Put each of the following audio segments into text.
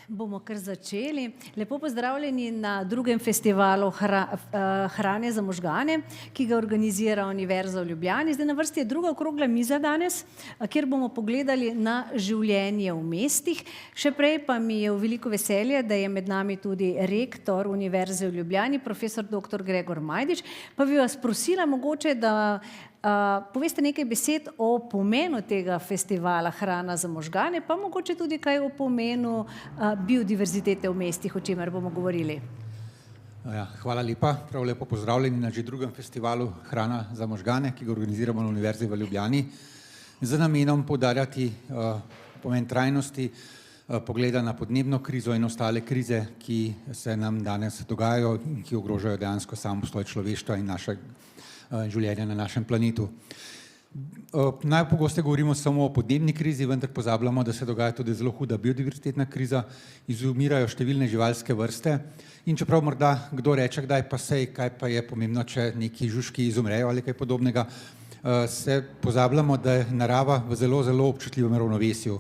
Bomo kar začeli. Lepo pozdravljeni na drugem festivalu Hrane za možgane, ki ga organizira Univerza v Ljubljani. Zdaj na vrsti je druga okrogla miza danes, kjer bomo pogledali na življenje v mestih. Še prej pa mi je v veliko veselje, da je med nami tudi rektor Univerze v Ljubljani, profesor dr. Gregor Majdič. Pa bi vas prosila mogoče, da poveste nekaj besed o pomenu tega festivala Hrana za možgane, pa mogoče tudi kaj o pomenu biodiverzitete v mestih, o čemer bomo govorili. Ja, hvala lepa, prav lepo pozdravljeni na že drugem festivalu Hrana za možgane, ki ga organiziramo na Univerzi v Ljubljani, z namenom poudarjati pomen trajnosti, pogleda na podnebno krizo in ostale krize, ki se nam danes dogajajo in ki ogrožajo dejansko samobstoj človeštva in naše življenja na našem planetu. Najpogosteje govorimo samo o podnebni krizi, vendar pozabljamo, da se dogaja tudi zelo huda biodiverzitetna kriza, izumirajo številne živalske vrste in čeprav morda kdo reče, kdaj pa sej, kaj pa je pomembno, če neki žužki izumrejo ali kaj podobnega, se pozabljamo, da je narava v zelo, zelo občutljivem ravnovesju.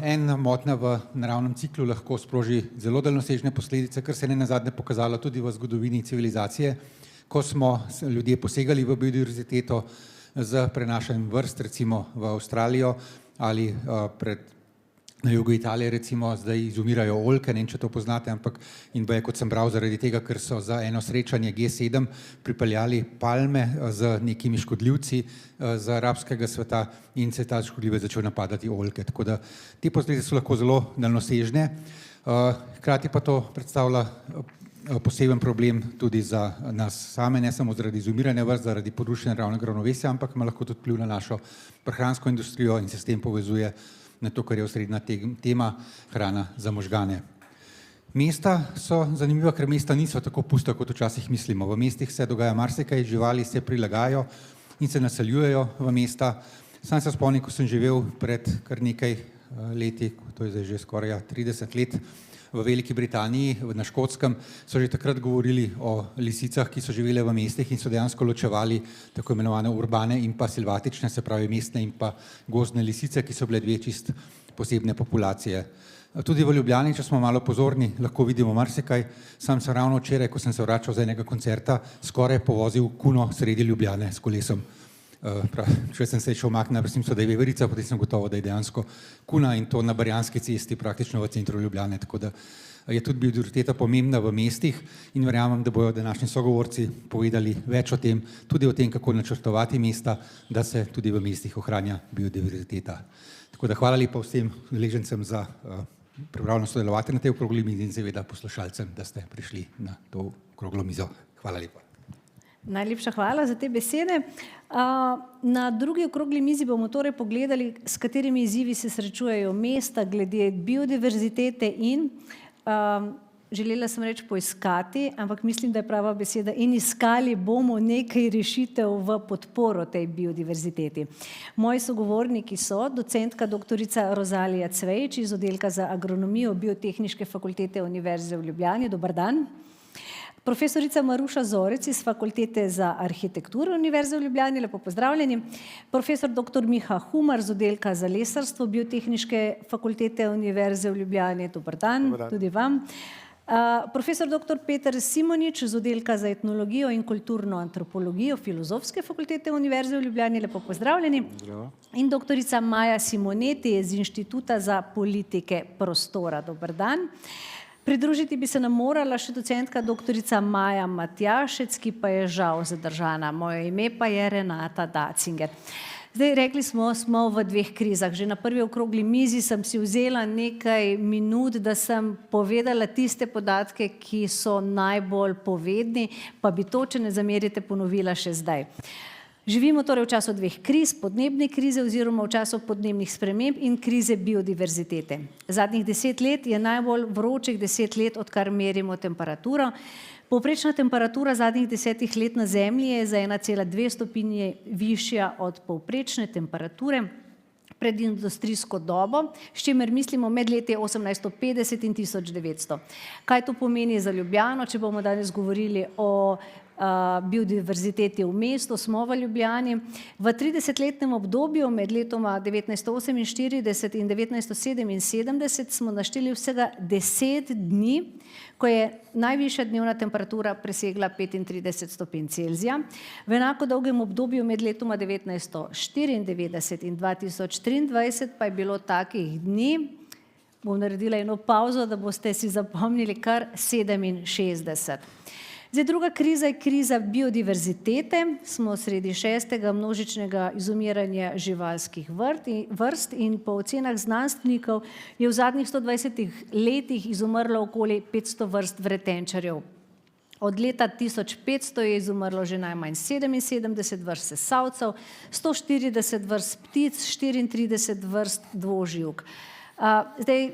Ena motnja v naravnem ciklu lahko sproži zelo daljnosežne posledice, kar se je nenazadnje pokazalo tudi v zgodovini civilizacije, ko smo ljudje posegali v biodiverziteto z prenašanjem vrst, recimo v Avstralijo ali na jugu Italije, recimo, zdaj izumirajo oljke, ne vem, če to poznate, ampak in boje, kot sem bral, zaradi tega, ker so za eno srečanje G7 pripeljali palme z nekimi škodljivci z arabskega sveta in se ta škodljivec začel napadati oljke. Tako da te posledice so lahko zelo daljnosežne, hkrati pa to predstavlja poseben problem tudi za nas same, ne samo zaradi izumiranja vrst, zaradi porušenja naravnega ravnovesja, ampak ima lahko tudi vpliv na našo prehransko industrijo in se s tem povezuje na to, kar je osrednja tema hrana za možgane. Mesta so zanimiva, ker mesta niso tako pusta, kot včasih mislimo. V mestih se dogaja marsikaj, živali se prilagajajo in se naseljujejo v mesta. Sam se spomnim, ko sem živel pred kar nekaj leti, to je zdaj že skoraj 30 let, v Veliki Britaniji, na Škotskem, so že takrat govorili o lisicah, ki so živele v mestih in so dejansko ločevali tako imenovane urbane in pa silvatične, se pravi mestne in pa gozdne lisice, ki so bile dve čist posebne populacije. Tudi v Ljubljani, če smo malo pozorni, lahko vidimo marsikaj. Sam sem ravno včeraj, ko sem se vračal z enega koncerta, skoraj povozil kuno sredi Ljubljane s kolesom. Če sem se šel makniti, mislim, da je veverica, potem sem gotovo, da je dejansko kuna in to na Barjanski cesti, praktično v centru Ljubljane, tako da je tudi biodiverziteta pomembna v mestih in verjamem, da bojo današnji sogovorci povedali več o tem, tudi o tem, kako načrtovati mesta, da se tudi v mestih ohranja biodiverziteta. Tako da hvala lepa vsem udeležencem za pripravljenost sodelovati na tej okrogli mizi in seveda poslušalcem, da ste prišli na to okroglo mizo. Hvala lepa. Najlepša hvala za te besede. Na drugi okrogli mizi bomo torej pogledali, s katerimi izzivi se srečujejo mesta glede biodiverzitete in, želela sem reči poiskati, ampak mislim, da je prava beseda, in iskali bomo nekaj rešitev v podporo tej biodiverziteti. Moji sogovorniki so docentka doktorica Rozalija Cvejić iz oddelka za agronomijo Biotehniške fakultete Univerze v Ljubljani. Dober dan. Profesorica Maruša Zorec iz Fakultete za arhitekturo Univerze v Ljubljani, lepo pozdravljeni. Profesor dr. Miha Humar z oddelka za lesarstvo Biotehniške fakultete Univerze v Ljubljani, dober dan, tudi vam. Profesor dr. Peter Simonič z oddelka za etnologijo in kulturno antropologijo Filozofske fakultete Univerze v Ljubljani, lepo pozdravljeni. In doktorica Maja Simoneti iz Inštituta za politike prostora, dober dan. Pridružiti bi se nam morala še docentka doktorica Maja Matjašec, ki pa je žal zadržana. Moje ime pa je Renata Dacinger. Zdaj, rekli smo v dveh krizah. Že na prvi okrogli mizi sem si vzela nekaj minut, da sem povedala tiste podatke, ki so najbolj povedni, pa bi to, če ne zamerite, ponovila še zdaj. Živimo torej v času dveh kriz, podnebne krize oziroma v času podnebnih sprememb in krize biodiverzitete. Zadnjih 10 let je najbolj vročih 10 let, odkar merimo temperaturo. Povprečna temperatura zadnjih 10 let na Zemlji je za 1,2 stopinje višja od povprečne temperature pred industrijsko dobo, s čimer mislimo med leti 1850 in 1900. Kaj to pomeni za Ljubljano, če bomo danes govorili o biodiverziteti v mestu, smo v Ljubljani. V 30-letnem obdobju med letoma 1948 in 1977 smo našteli vsega 10 dni, ko je najvišja dnevna temperatura presegla 35 stopinj Celzija. V enako dolgem obdobju med letoma 1994 in 2023 pa je bilo takih dni, bom naredila eno pauzo, da boste si zapomnili, kar 67. Zdaj, druga kriza je kriza biodiverzitete. Smo sredi 6. množičnega izumiranja živalskih vrst in po ocenah znanstvenikov je v zadnjih 120 letih izumrlo okoli 500 vrst vretenčarjev. Od leta 1500 je izumrlo že najmanj 77 vrst sesalcev, 140 vrst ptic, 34 vrst dvoživk. Zdaj,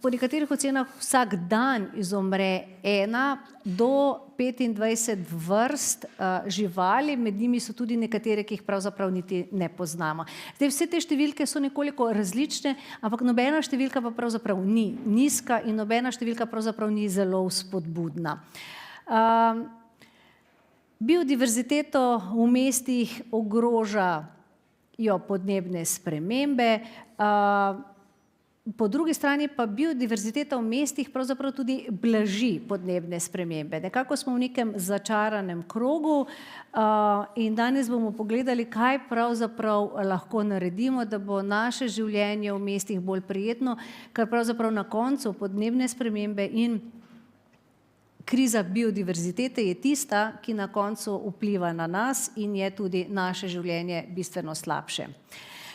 po nekaterih ocenah vsak dan izumre 1 do 25 vrst živali, med njimi so tudi nekatere, ki jih pravzaprav niti ne poznamo. Zdaj, vse te številke so nekoliko različne, ampak nobena številka pa pravzaprav ni nizka in nobena številka pravzaprav ni zelo vzpodbudna. Biodiverziteto v mestih ogrožajo podnebne spremembe, po drugi strani pa biodiverziteta v mestih pravzaprav tudi blaži podnebne spremembe. Nekako smo v nekem začaranem krogu in danes bomo pogledali, kaj pravzaprav lahko naredimo, da bo naše življenje v mestih bolj prijetno, ker pravzaprav na koncu podnebne spremembe in kriza biodiverzitete je tista, ki na koncu vpliva na nas in je tudi naše življenje bistveno slabše.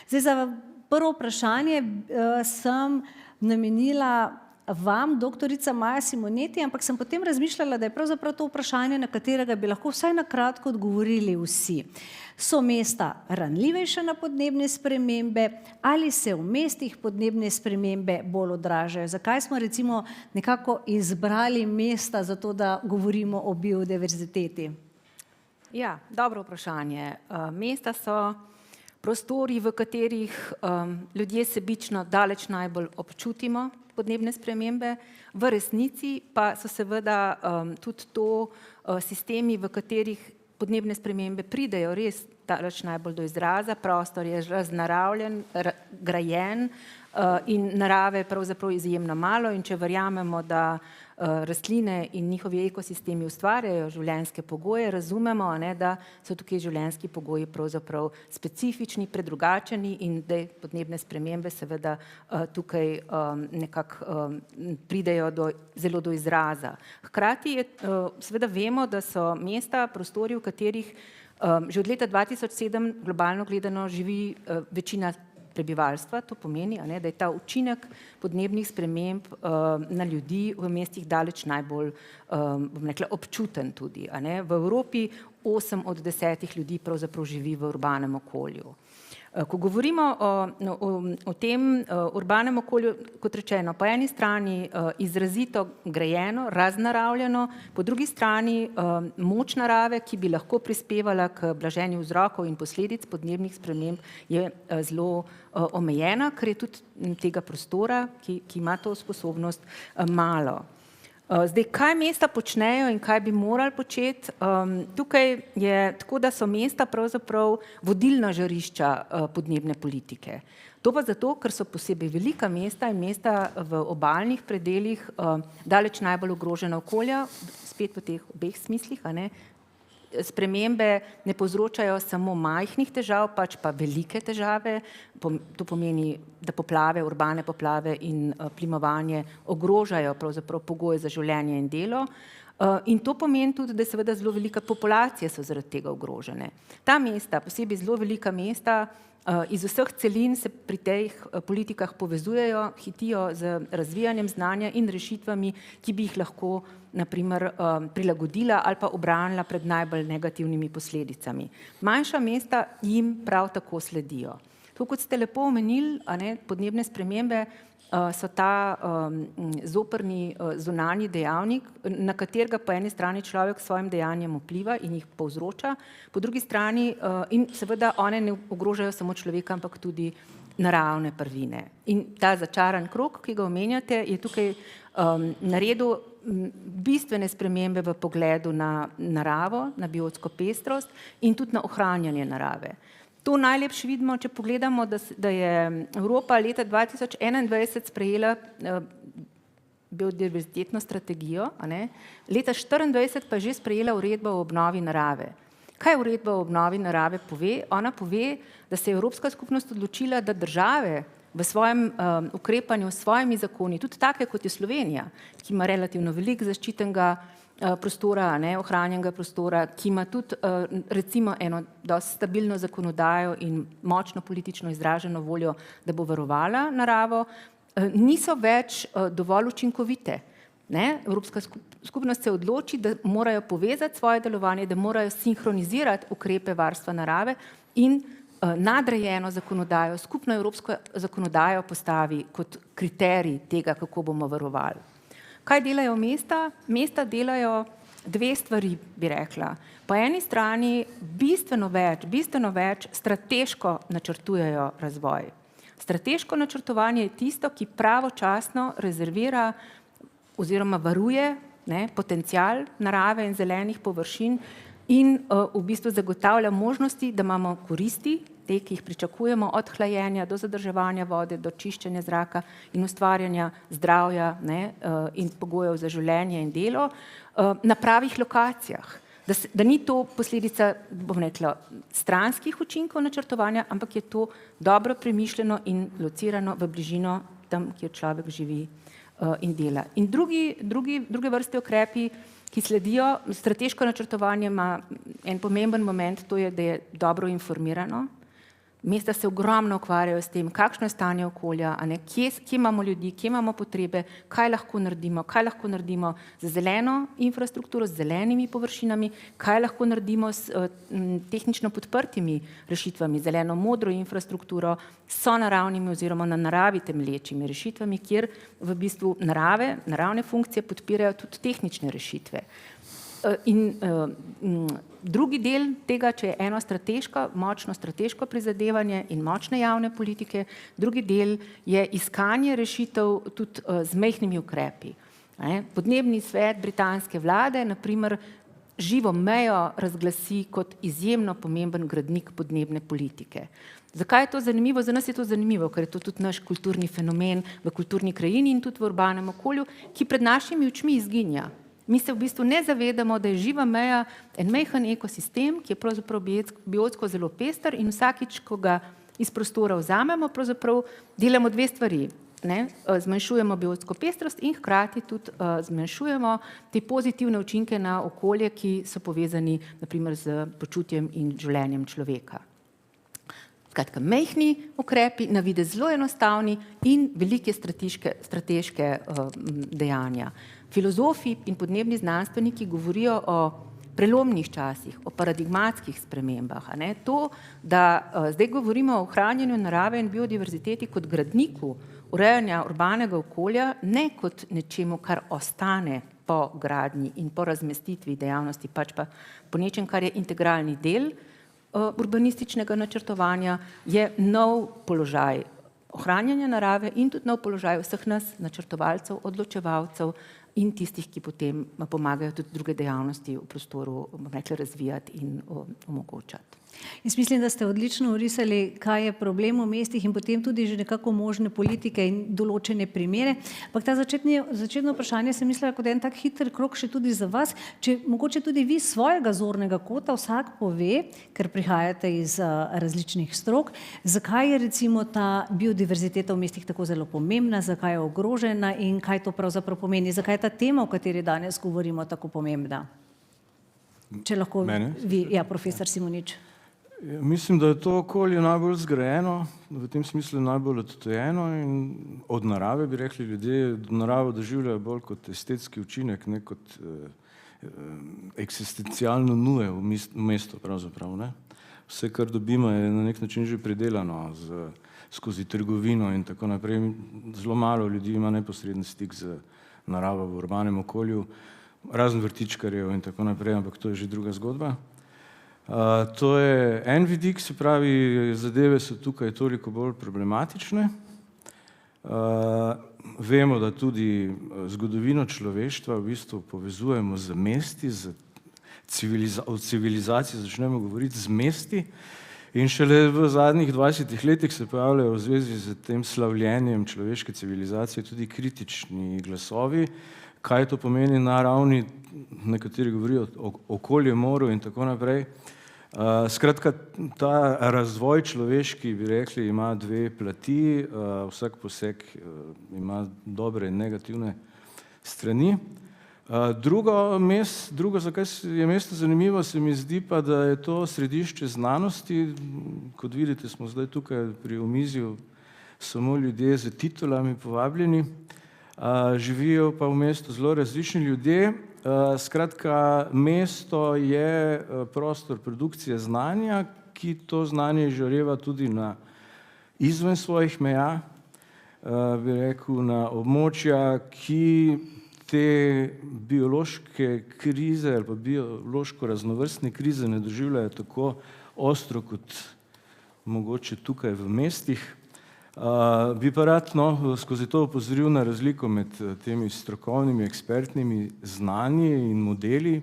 Zdaj, za prvo vprašanje sem namenila vam, doktorica Maja Simoneti, ampak sem potem razmišljala, da je pravzaprav to vprašanje, na katerega bi lahko vsaj na kratko odgovorili vsi. So mesta ranljivejše na podnebne spremembe ali se v mestih podnebne spremembe bolj odražajo? Zakaj smo recimo nekako izbrali mesta za to, da govorimo o biodiverziteti? Ja, dobro vprašanje. Mesta so prostori, v katerih ljudje sebično daleč najbolj občutimo podnebne spremembe, v resnici pa so seveda tudi to sistemi, v katerih podnebne spremembe pridejo res daleč najbolj do izraza. Prostor je raznaravljen, grajen in narave je pravzaprav izjemno malo in če verjamemo, da rastline in njihovi ekosistemi ustvarjajo življenjske pogoje, razumemo, da so tukaj življenjski pogoji pravzaprav specifični, predrugačeni in da podnebne spremembe seveda tukaj nekako pridejo zelo do izraza. Hkrati seveda vemo, da so mesta prostori, v katerih že od leta 2007 globalno gledano živi večina prebivalstva. To pomeni, da je ta učinek podnebnih sprememb na ljudi v mestih daleč najbolj občuten tudi. V Evropi 8 od 10 ljudi pravzaprav živi v urbanem okolju. Ko govorimo o tem urbanem okolju, kot rečeno, po eni strani izrazito grajeno, raznaravljeno, po drugi strani moč narave, ki bi lahko prispevala k blaženju vzrokov in posledic podnebnih sprememb, je zelo omejena, ker je tudi tega prostora, ki ima to sposobnost, malo. Zdaj, kaj mesta počnejo in kaj bi morali početi? Tukaj je tako, da so mesta pravzaprav vodilna žarišča podnebne politike. To pa zato, ker so posebej velika mesta in mesta v obalnih predelih daleč najbolj ogrožena okolja, spet v teh obeh smislih, spremembe ne povzročajo samo majhnih težav, pač pa velike težave. To pomeni, da poplave, urbane poplave in plimovanje ogrožajo pravzaprav pogoje za življenje in delo. In to pomeni tudi, da seveda zelo velika populacije so zaradi tega ogrožene. Ta mesta, posebej zelo velika mesta, iz vseh celin se pri teh politikah povezujejo, hitijo z razvijanjem znanja in rešitvami, ki bi jih lahko na primer prilagodila ali pa ubranila pred najbolj negativnimi posledicami. Manjša mesta jim prav tako sledijo. To, kot ste lepo omenili, podnebne spremembe so ta zoprni zunanji dejavnik, na katerega po eni strani človek s svojim dejanjem vpliva in jih povzroča, po drugi strani in seveda one ne ogrožajo samo človeka, ampak tudi naravne prvine. In ta začaran krog, ki ga omenjate, je tukaj naredil bistvene spremembe v pogledu na naravo, na biotsko pestrost in tudi na ohranjanje narave. To najlepše vidimo, če pogledamo, da je Evropa leta 2021 sprejela biodiverzitetno strategijo, leta 2024 pa je že sprejela uredbo o obnovi narave. Kaj uredba o obnovi narave pove? Ona pove, da se je Evropska skupnost odločila, da države v svojem ukrepanju, s svojimi zakoni, tudi take kot je Slovenija, ki ima relativno veliko zaščitenega prostora, ohranjenega prostora, ki ima tudi recimo eno dosti stabilno zakonodajo in močno politično izraženo voljo, da bo varovala naravo, niso več dovolj učinkovite. Evropska skupnost se odloči, da morajo povezati svoje delovanje, da morajo sinhronizirati ukrepe varstva narave in nadrejeno zakonodajo, skupno evropsko zakonodajo postavi kot kriterij tega, kako bomo varovali. Kaj delajo mesta? Mesta delajo dve stvari, bi rekla. Po eni strani bistveno več strateško načrtujejo razvoj. Strateško načrtovanje je tisto, ki pravočasno rezervira oziroma varuje potencial narave in zelenih površin in v bistvu zagotavlja možnosti, da imamo koristi, te, ki jih pričakujemo, od hlajenja do zadrževanja vode, do čiščenja zraka in ustvarjanja zdravja in pogojev za življenje in delo na pravih lokacijah. Da ni to posledica, bom rekla, stranskih učinkov načrtovanja, ampak je to dobro premišljeno in locirano v bližino tam, kjer človek živi in dela. In druge vrste ukrepi, ki sledijo, strateško načrtovanje ima en pomemben moment, to je, da je dobro informirano. Mesta se ogromno ukvarjajo s tem, kakšno je stanje okolja, kje imamo ljudi, kje imamo potrebe, kaj lahko naredimo z zeleno infrastrukturo, z zelenimi površinami, kaj lahko naredimo s tehnično podprtimi rešitvami, zeleno-modro infrastrukturo, so naravnimi oziroma na naravi temelječimi rešitvami, kjer v bistvu naravne funkcije podpirajo tudi tehnične rešitve. In drugi del tega, če je eno močno strateško prizadevanje in močne javne politike, drugi del je iskanje rešitev tudi z majhnimi ukrepi. Podnebni svet britanske vlade, na primer, živo mejo razglasi kot izjemno pomemben gradnik podnebne politike. Zakaj je to zanimivo? Za nas je to zanimivo, ker je to tudi naš kulturni fenomen v kulturni krajini in tudi v urbanem okolju, ki pred našimi očmi izginja. Mi se v bistvu ne zavedamo, da je živa meja en majhen ekosistem, ki je pravzaprav biotsko zelo pester in vsakič, ko ga iz prostora vzamemo, pravzaprav delamo dve stvari. Zmanjšujemo biotsko pestrost in hkrati tudi zmanjšujemo te pozitivne učinke na okolje, ki so povezani na primer z počutjem in življenjem človeka. Skratka, majhni ukrepi, na videz zelo enostavni in velike strateške dejanja. Filozofi in podnebni znanstveniki govorijo o prelomnih časih, o paradigmatskih spremembah. To, da zdaj govorimo o ohranjanju narave in biodiverziteti kot gradniku urejanja urbanega okolja, ne kot nečemu, kar ostane po gradnji in po razmestitvi dejavnosti, pač pa po nečem, kar je integralni del urbanističnega načrtovanja, je nov položaj ohranjanja narave in tudi nov položaj vseh nas, načrtovalcev, odločevalcev in tistih, ki potem pomagajo tudi druge dejavnosti v prostoru razvijati in omogočati. Jaz mislim, da ste odlično orisali, kaj je problem v mestih in potem tudi že nekako možne politike in določene primere. Ampak ta začetno vprašanje sem mislila kot en tak hiter krog še tudi za vas. Če mogoče tudi vi svojega zornega kota vsak pove, ker prihajate iz različnih strok, zakaj je recimo ta biodiverziteta v mestih tako zelo pomembna, zakaj je ogrožena in kaj to pravzaprav pomeni, zakaj je ta tema, o kateri danes govorimo, tako pomembna. Če lahko vi, profesor Simonič. Mislim, da je to okolje najbolj zgrajeno, v tem smislu najbolj odtujeno in od narave, bi rekli ljudje, naravo doživljajo bolj kot estetski učinek, ne kot eksistencialno nuje v mestu pravzaprav. Vse, kar dobimo, je na nek način že pridelano skozi trgovino in tako naprej. Zelo malo ljudi ima neposreden stik z naravo v urbanem okolju, razen vrtičkarjev in tako naprej, ampak to je že druga zgodba. To je en vidik, se pravi, zadeve so tukaj toliko bolj problematične. Vemo, da tudi zgodovino človeštva v bistvu povezujemo z mesti, od civilizacije začnemo govoriti z mesti in šele v zadnjih 20 letih se pojavljajo v zvezi z tem slavljenjem človeške civilizacije tudi kritični glasovi, kaj to pomeni na ravni, nekateri govorijo o okolje, moru in tako naprej. Skratka, ta razvoj človeški, bi rekli, ima dve plati, vsak poseg ima dobre in negativne strani. Drugo, zakaj je mesto zanimivo, se mi zdi pa, da je to središče znanosti. Kot vidite, smo zdaj tukaj pri omizju samo ljudje z titulami povabljeni. Živijo pa v mestu zelo različni ljudje. Skratka, mesto je prostor produkcije znanja, ki to znanje izžareva tudi izven svojih meja, bi rekel, na območja, ki te biološke krize ali pa biološko raznovrstne krize ne doživljajo tako ostro kot mogoče tukaj v mestih. Bi pa rad skozi to opozoril na razliko med temi strokovnimi, ekspertnimi znanji in modeli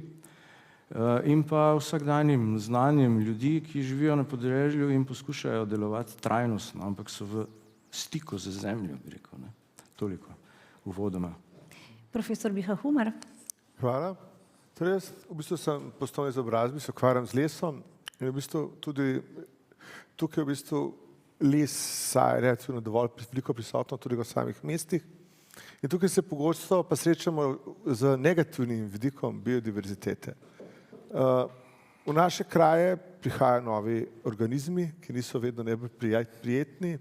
in pa vsakdanjim znanjem ljudi, ki živijo na podeželju in poskušajo delovati trajnostno, ampak so v stiku z zemljo, bi rekel. Toliko uvodoma. Profesor Miha Humar. Hvala. Torej jaz v bistvu sem po osnovni izobrazbi, se ukvarjam z lesom in v bistvu tudi tukaj v bistvu les je relativno dovolj veliko prisotno tudi v samih mestih. In tukaj se pogosto pa srečamo z negativnim vidikom biodiverzitete. V naše kraje prihajajo novi organizmi, ki niso vedno najbolj prijetni.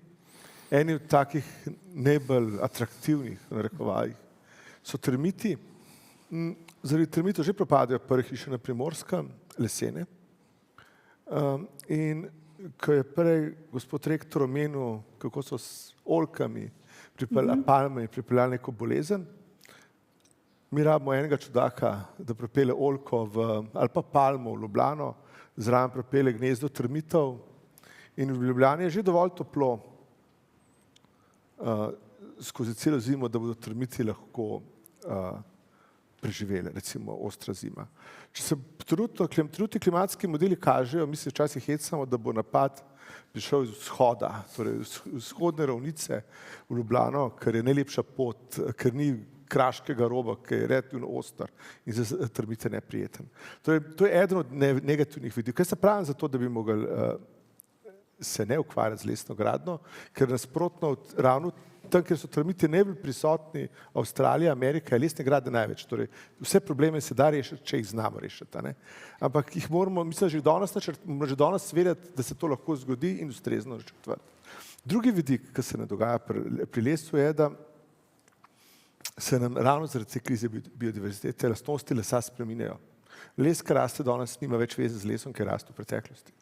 Eni od takih najbolj atraktivnih, v narekovajih, so termiti. Zaradi termitov že propadajo prve hiše na Primorskem, lesene. In ko je prej gospod rektor omenil, kako so s oljkami, palmami pripeljali neko bolezen, mi rabimo enega čudaka, da pripelje oljko ali pa palmo v Ljubljano, zraven pripelje gnezdo termitov in v Ljubljani je že dovolj toplo skozi celo zimo, da bodo termiti lahko preživeli, recimo ostra zima. Če se trenutni klimatski modeli kažejo, mi se včasih hecamo, da bo napad prišel iz vzhoda, torej iz vzhodne ravnice v Ljubljano, ker je najlepša pot, ker ni kraškega roba, ki je relativno oster in za termite neprijeten. Torej, to je eden od negativnih vidikov. Kaj se pravim za to, da bi mogli se ne ukvarjati z lesno gradnjo, ker nasprotno ravno tam, kjer so termiti najbolj prisotni, Avstralija, Amerika, je lesne grade največ. Torej, vse probleme se da rešiti, če jih znamo rešiti. Ampak jih moramo, mislim, že danes vedeti, da se to lahko zgodi in ustrezno načrtovati. Drugi vidik, ki se ne dogaja pri lesu, je, da se nam ravno zaradi te krize biodiverzitete lastnosti lesa spreminjajo. Les, ki raste danes, nima več veze z lesom, ki raste v preteklosti.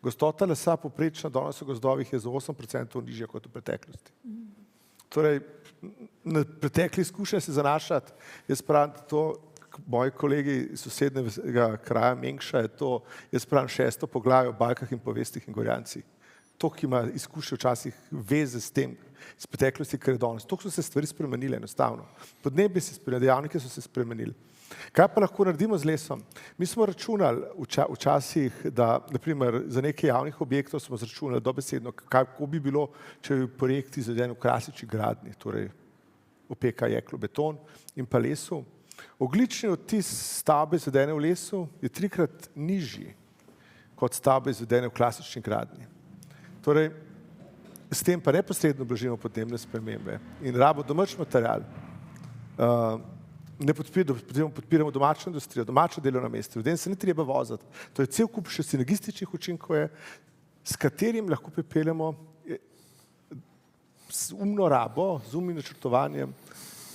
Gostota lesa poprečna danes v gozdovih je za 8% nižja kot v preteklosti. Torej, na pretekli izkušnje se zanašati, jaz pravim, da to, moji kolegi iz sosednjega kraja Mengša, je to, jaz pravim, 6. poglavje o bajkah in povestih in gorjancih. To, ki ima izkušnje včasih veze s tem, iz preteklosti, kar je danes. To so se stvari spremenile enostavno. Podnebje se spremenili, dejavniki so se spremenili. Kaj pa lahko naredimo z lesom? Mi smo računali včasih, da naprimer za nekaj javnih objektov smo zračunali dobesedno, kako bi bilo, če bi projekti izvedeni v klasični gradnji, torej opeka jeklo, beton in pa lesu. Ogljični odtis stavbe izvedene v lesu je 3-krat nižji kot stavbe izvedene v klasični gradnji. Torej, s tem pa neposredno blažimo podnebne spremembe in rabo domač material. Ne podpiramo domačo industrijo, domačo delovna mesta, ljudem se ni treba voziti. To je cel kup še sinergističnih učinkov, s katerim lahko pripeljemo z umno rabo, z umnim načrtovanjem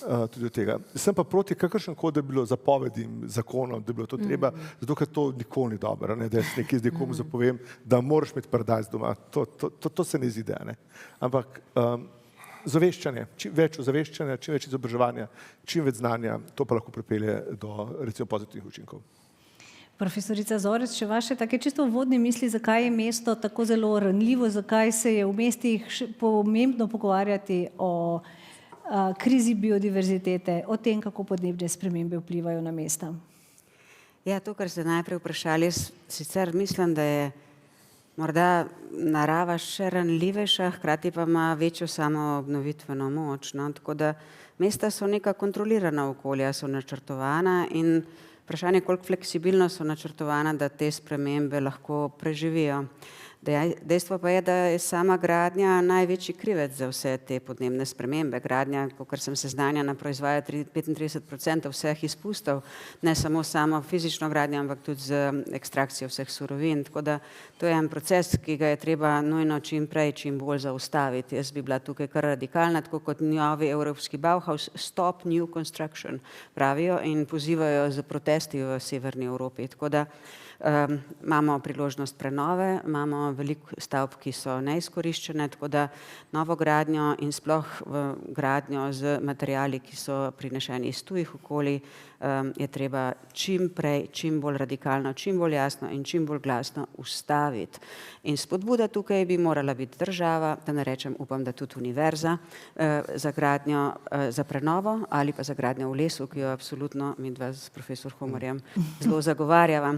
tudi do tega. Sem pa proti kakršenkoli, da bi bilo zapovedim, zakonom, da bi bilo to treba, zato ker to nikoli ni dobro, da jaz nekaj zdaj komu zapovem, da moraš imeti paradajz doma. To se ne izide. Ampak zaveščanje, čim več ozaveščanja, čim več izobraževanja, čim več znanja, to pa lahko pripelje do recimo pozitivnih učinkov. Profesorica Zorec, še vaše take čisto uvodne misli, zakaj je mesto tako zelo ranljivo, zakaj se je v mestih pomembno pogovarjati o krizi biodiverzitete, o tem, kako podnebne spremembe vplivajo na mesta? Ja, to, kar ste najprej vprašali, sicer mislim, da je morda narava še ranljivejša, hkrati pa ima večjo samoobnovitveno moč. No? Tako da mesta so neka kontrolirana okolja, so načrtovana in vprašanje, koliko fleksibilno so načrtovana, da te spremembe lahko preživijo. Dejstvo pa je, da je sama gradnja največji krivec za vse te podnebne spremembe. Gradnja, kakor sem seznanjena, proizvaja 35% vseh izpustov, ne samo fizično gradnjo, ampak tudi z ekstrakcijo vseh surovin. Tako da to je en proces, ki ga je treba nujno čim prej, čim bolj zaustaviti. Jaz bi bila tukaj kar radikalna, tako kot novi evropski Bauhaus, stop new construction, pravijo in pozivajo z protesti v severni Evropi. Tako da imamo priložnost prenove, imamo veliko stavb, ki so neizkoriščene, tako da novo gradnjo in sploh gradnjo z materiali, ki so prinešeni iz tujih okolij, je treba čim prej, čim bolj radikalno, čim bolj jasno in čim bolj glasno ustaviti. In spodbuda tukaj bi morala biti država, da ne rečem, upam, da tudi univerza, za gradnjo, za prenovo ali pa za gradnjo v lesu, ki jo absolutno midva s profesor Humorjem zelo zagovarjava.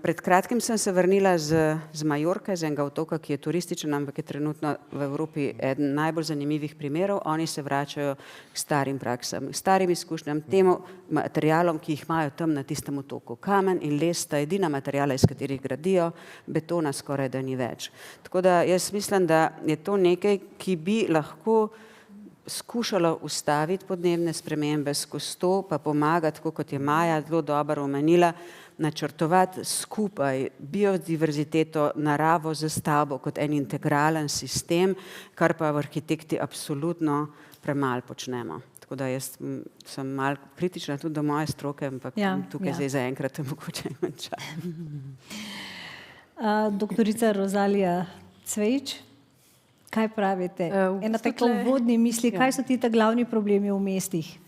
Pred kratkim sem se vrnila z Majorke, z enega otoka, ki je turističen, ampak je trenutno v Evropi eden najbolj zanimivih primerov. Oni se vračajo k starim praksam, k starim izkušnjam, temu materialom, ki jih imajo tam na tistem otoku. Kamen in les sta edina materijala, iz katerih gradijo, betona skoraj da ni več. Tako da jaz mislim, da je to nekaj, ki bi lahko skušalo ustaviti podnebne spremembe, skozi to pa pomagati, tako kot je Maja zelo dobro omenila, načrtovati skupaj biodiverziteto, naravo za stavbo kot en integralen sistem, kar pa v arhitekti absolutno premalo počnemo. Tako da jaz sem malo kritična tudi do moje stroke, ampak tukaj zdaj zaenkrat mogoče imam čas. Doktorica Rozalija Cvejić, kaj pravite? Ena tako uvodni misli, kaj so ti ta glavni problemi v mestih?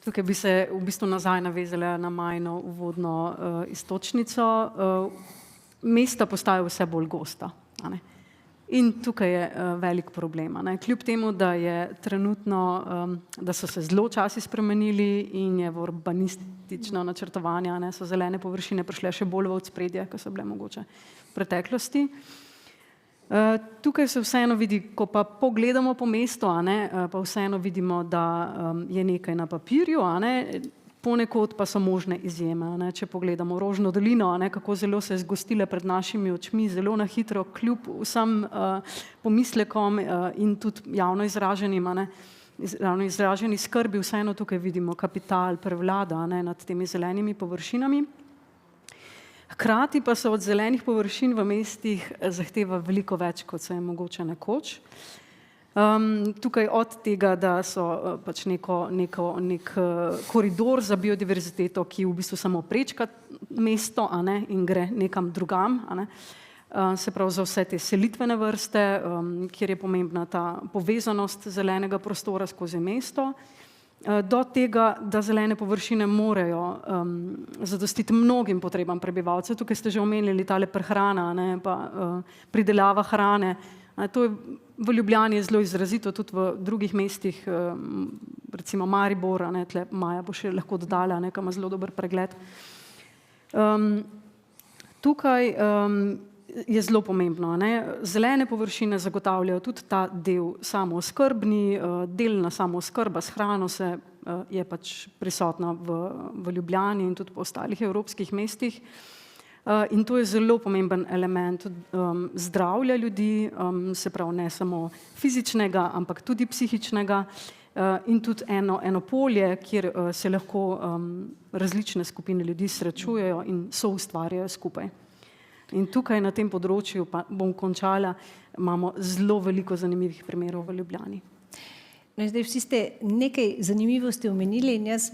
Tukaj bi se v bistvu nazaj navezala na majno uvodno iztočnico. Mesta postajajo vse bolj gosta. In tukaj je velik problem. Kljub temu, da je trenutno, da so se zelo časi spremenili in je v urbanistično načrtovanje, so zelene površine prišle še bolj v ospredje, kot so bile mogoče v preteklosti. Tukaj se vseeno vidi, ko pa pogledamo po mestu, pa vseeno vidimo, da je nekaj na papirju, ponekod pa so možne izjeme. Če pogledamo Rožno dolino, kako zelo se je zgostila pred našimi očmi, zelo na hitro, kljub vsem pomislekom in tudi javno izraženi skrbi, vseeno tukaj vidimo kapital prevlada nad temi zelenimi površinami. Hkrati pa se od zelenih površin v mestih zahteva veliko več, kot se je mogoče nekoč. Tukaj od tega, da so pač nek koridor za biodiverziteto, ki v bistvu samo prečka mesto in gre nekam drugam, se pravi za vse te selitvene vrste, kjer je pomembna ta povezanost zelenega prostora skozi mesto, do tega, da zelene površine morajo zadostiti mnogim potrebam prebivalcev. Tukaj ste že omenili tale prehrana, pa pridelava hrane. To je v Ljubljani zelo izrazito, tudi v drugih mestih, recimo Maribor, tle Maja bo še lahko dodala, kam ima zelo dober pregled. Tukaj je zelo pomembno. Zelene površine zagotavljajo tudi ta del samooskrbni, delna samooskrba s hrano je pač prisotna v Ljubljani in tudi po ostalih evropskih mestih. In to je zelo pomemben element zdravja ljudi, se pravi ne samo fizičnega, ampak tudi psihičnega, in tudi eno polje, kjer se lahko različne skupine ljudi srečujejo in soustvarjajo skupaj. In tukaj na tem področju, pa bom končala, imamo zelo veliko zanimivih primerov v Ljubljani. Zdaj vsi ste nekaj zanimivosti omenili in jaz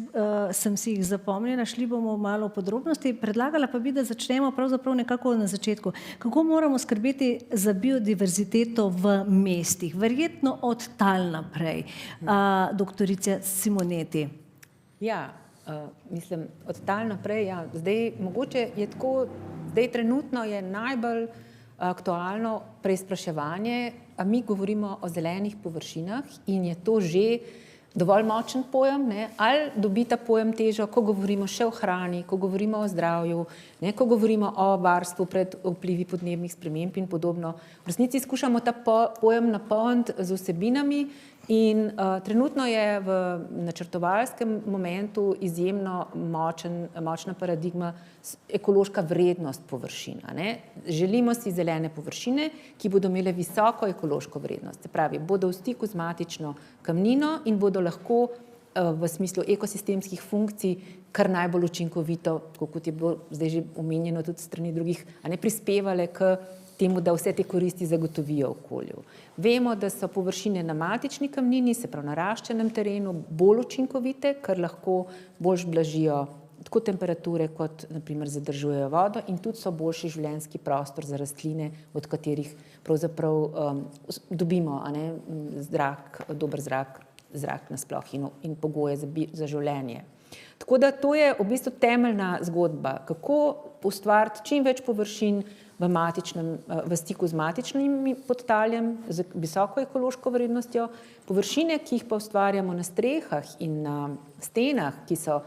sem si jih zapomnila, šli bomo malo v podrobnosti, predlagala pa bi, da začnemo pravzaprav nekako na začetku. Kako moramo skrbeti za biodiverziteto v mestih? Verjetno od tal naprej. Doktorica Simoneti. Ja, Mislim, od tal naprej, ja, zdaj mogoče je tako, zdaj trenutno je najbolj aktualno preizpraševanje, a mi govorimo o zelenih površinah in je to že dovolj močen pojem, ne? Ali dobi ta pojem težo, ko govorimo še o hrani, ko govorimo o zdravju, ne? Ko govorimo o varstvu pred vplivi podnebnih sprememb in podobno. V resnici skušamo ta pojem napolniti z vsebinami in trenutno je v načrtovalskem momentu izjemno močna paradigma ekološka vrednost površin. Ne? Želimo si zelene površine, ki bodo imele visoko ekološko vrednost. Se pravi, bodo v stiku z matično kamnino in bodo lahko v smislu ekosistemskih funkcij kar najbolj učinkovito, kot je bilo zdaj že omenjeno tudi strani drugih, a ne prispevale k temu, da vse te koristi zagotovijo okolju. Vemo, da so površine na matični kamnini, se pravi naraščenem terenu, bolj učinkovite, ker lahko bolj blažijo tako temperature, kot naprimer zadržujejo vodo in tudi so boljši življenjski prostor za rastline, od katerih pravzaprav dobimo zrak, dober zrak nasploh in pogoje za življenje. Tako da to je v bistvu temeljna zgodba, kako ustvariti čim več površin v stiku z matičnim podtaljem, z visoko ekološko vrednostjo, površine, ki jih pa ustvarjamo na strehah in na stenah, ki so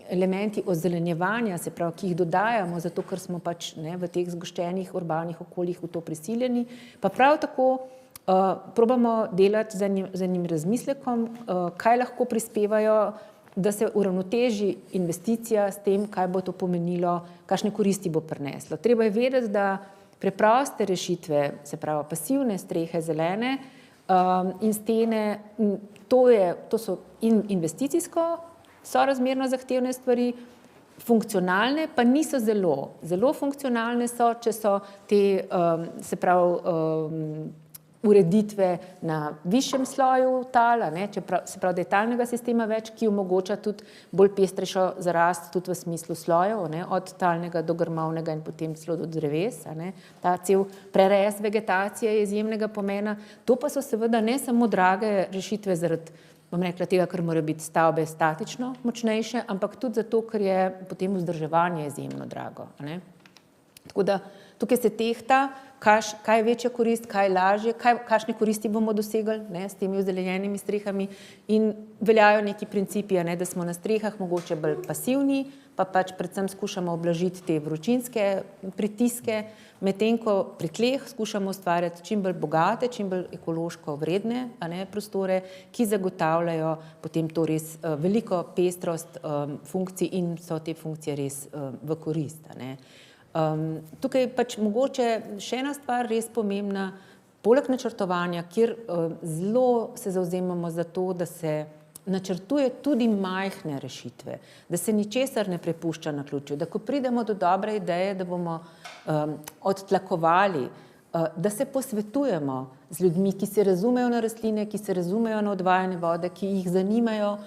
elementi ozelenjevanja, se pravi, ki jih dodajamo, zato ker smo pač v teh zgoščenih urbanih okoljih v to prisiljeni, pa prav tako probamo delati z enim razmislekom, kaj lahko prispevajo, da se uravnoteži investicija s tem, kaj bo to pomenilo, kakšne koristi bo prineslo. Treba je vedeti, da preproste rešitve, se pravi pasivne strehe, zelene in stene, to so investicijsko sorazmerno zahtevne stvari, funkcionalne pa niso zelo funkcionalne so, če so te, se pravi, ureditve na višjem sloju tal, se pravi, da je talnega sistema več, ki omogoča tudi bolj pestrejšo zarast tudi v smislu slojev, od talnega do grmovnega in potem celo do dreves. Ta cel prerez vegetacije je izjemnega pomena. To pa so seveda ne samo drage rešitve zaradi, bom rekla, tega, ker morajo biti stavbe statično močnejše, ampak tudi zato, ker je potem vzdrževanje izjemno drago. Tako da tukaj se tehta, kaj je večja korist, kaj je lažje, kakšne koristi bomo dosegli s temi ozelenjenimi strehami in veljajo neki principi, da smo na strehah mogoče bolj pasivni, pa pač predvsem skušamo oblažiti te vročinske pritiske, medtem ko pri tleh skušamo ustvarjati čim bolj bogate, čim bolj ekološko vredne prostore, ki zagotavljajo potem to res veliko pestrost funkcij in so te funkcije res v korist. Tukaj pač mogoče še ena stvar res pomembna, poleg načrtovanja, kjer zelo se zavzemamo za to, da se načrtuje tudi majhne rešitve, da se ničesar ne prepušča naključju, da ko pridemo do dobre ideje, da bomo odtlakovali, da se posvetujemo z ljudmi, ki se razumejo na rastline, ki se razumejo na odvajanje vode, ki jih zanimajo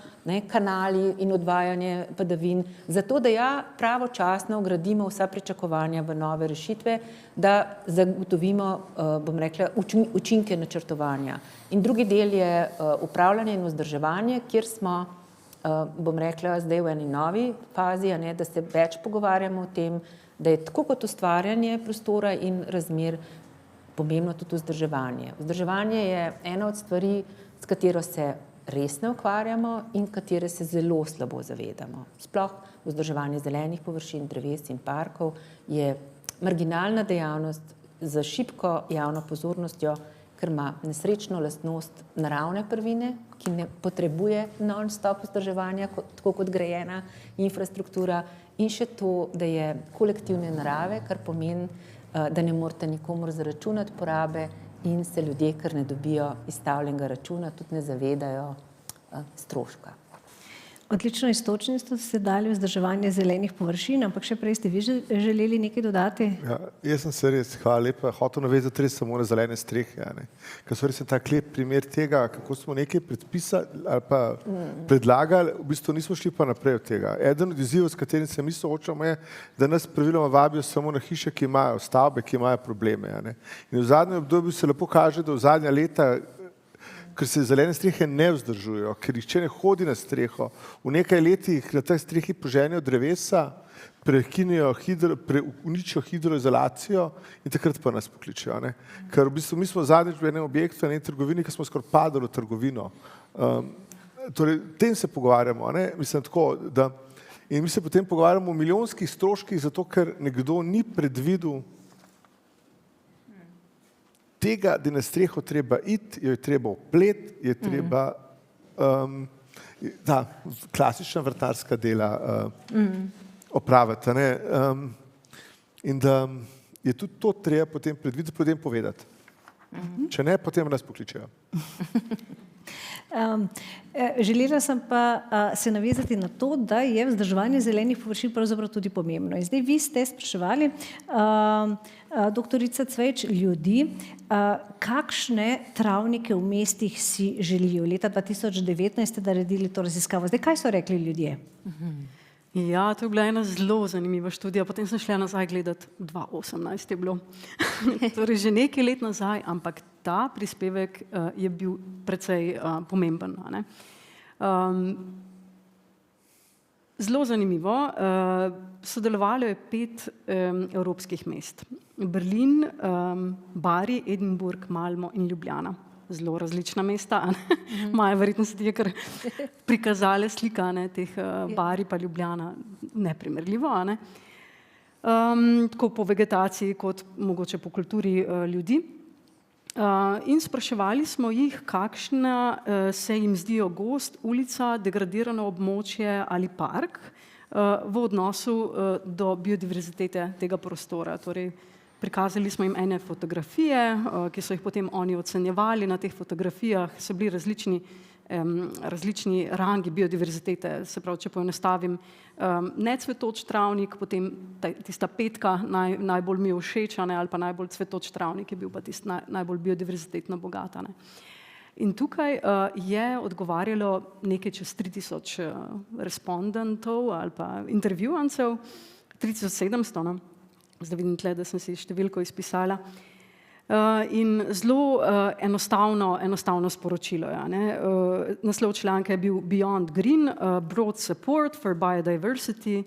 kanali in odvajanje padavin, zato da pravočasno vgradimo vsa pričakovanja v nove rešitve, da zagotovimo, bom rekla, učinke načrtovanja. In drugi del je upravljanje in vzdrževanje, kjer smo, bom rekla, zdaj v eni novi fazi, da se več pogovarjamo o tem, da je tako kot ustvarjanje prostora in razmer pomembno tudi vzdrževanje. Vzdrževanje je ena od stvari, s katero se res ne ukvarjamo in katere se zelo slabo zavedamo. Sploh vzdrževanje zelenih površin, dreves in parkov je marginalna dejavnost z šibko javno pozornostjo, ker ima nesrečno lastnost naravne prvine, ki ne potrebuje non-stop vzdrževanja, tako kot grajena infrastruktura, in še to, da je kolektivne narave, kar pomeni, da ne morete nikomur zaračunati porabe in se ljudje, ker ne dobijo izstavljenega računa, tudi ne zavedajo stroška. Odlično iztočnico ste dali vzdrževanje zelenih površin, ampak še prej ste vi želeli nekaj dodati? Ja, jaz sem se res, hvala lepa, hotel navezati res samo na zelene strehe, ker so res tak lep primer tega, kako smo nekaj predpisali ali pa predlagali, v bistvu nismo šli pa naprej od tega. Eden od izzivov, s katerim se mi soočamo, je, da nas praviloma vabijo samo na hiše, ki imajo stavbe, ki imajo probleme. In v zadnjem obdobju se lepo kaže, da v zadnja leta, ker se zelene strehe ne vzdržujejo, ker nihče ne hodi na streho. V nekaj letih na tej strehi poženejo drevesa, uničijo hidroizolacijo in takrat pa nas pokličejo. Ne? Ker v bistvu mi smo zadnjič v enem objektu, v eni trgovini, ki smo skoraj padali v trgovino. Torej, tem se pogovarjamo, ne? Mislim tako, da in mi se potem pogovarjamo o milijonskih stroških, zato ker nekdo ni predvidel tega, da na streho treba iti, jo je treba oplet, je treba klasična vrtnarska dela opraviti. Ne? In da je tudi to treba potem predvideti, potem povedati. Če ne, potem nas pokličejo. Želela sem pa se navezati na to, da je vzdrževanje zelenih površin pravzaprav tudi pomembno. In zdaj vi ste spraševali, doktorica Cvejč, ljudi, kakšne travnike v mestih si želijo. Leta 2019 ste naredili to raziskavo. Zdaj, kaj so rekli ljudje? Ja, to je bila ena zelo zanimiva študija. Potem sem šla nazaj gledati, 2018 je bilo. Torej že nekaj let nazaj, ampak ta prispevek je bil precej pomemben. Ne? Zelo zanimivo. Sodelovalo je 5 evropskih mest. Berlin, Bari, Edinburgh, Malmo in Ljubljana. Zelo različna mesta. Maja, verjetno se ti je kar prikazale slika teh Bari pa Ljubljana. Neprimerljivo. Ne? Tako po vegetaciji kot mogoče po kulturi ljudi. In spraševali smo jih, kakšna se jim zdijo gozd, ulica, degradirano območje ali park v odnosu do biodiverzitete tega prostora. Torej, prikazali smo jim ene fotografije, ki so jih potem oni ocenjevali. Na teh fotografijah so bili različni rangi biodiverzitete. Se pravi, če poenostavim, necvetoč travnik, potem tista 5, najbolj mi je všeč, ali pa najbolj cvetoč travnik je bil pa tist najbolj biodiverzitetno bogata. Ne. In tukaj je odgovarjalo nekaj čez 3000 respondentov ali pa intervjuvancev, 3700, no. Zdaj vidim tle, da sem si številko izpisala. In zelo enostavno sporočilo. Ja, ne. Naslov članka je bil Beyond Green, broad support for biodiversity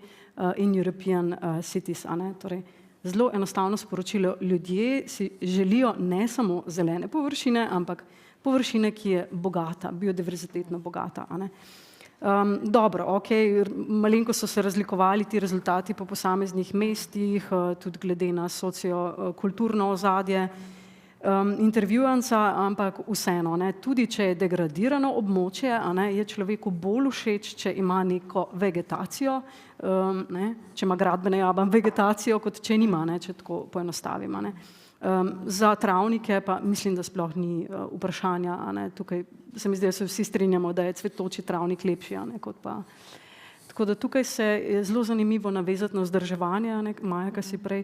in European cities. Ne. Torej, zelo enostavno sporočilo. Ljudje si želijo ne samo zelene površine, ampak površine, ki je bogata, biodiverzitetno bogata. Ne. Dobro, malenko so se razlikovali ti rezultati po posameznih mestih, tudi glede na sociokulturno ozadje intervjuvanca, ampak vseeno, ne, tudi če je degradirano območje, je človeku bolj všeč, če ima neko vegetacijo, ne, če ima gradbene vegetacijo, kot če nima, ne, če tako poenostavimo. Ne. Za travnike pa mislim, da sploh ni vprašanja. Ne. Tukaj se mi zdi, da se vsi strinjamo, da je cvetoči travnik lepši, kot pa. Tako da tukaj se je zelo zanimivo navezati na vzdrževanje, Maja, kaj si prej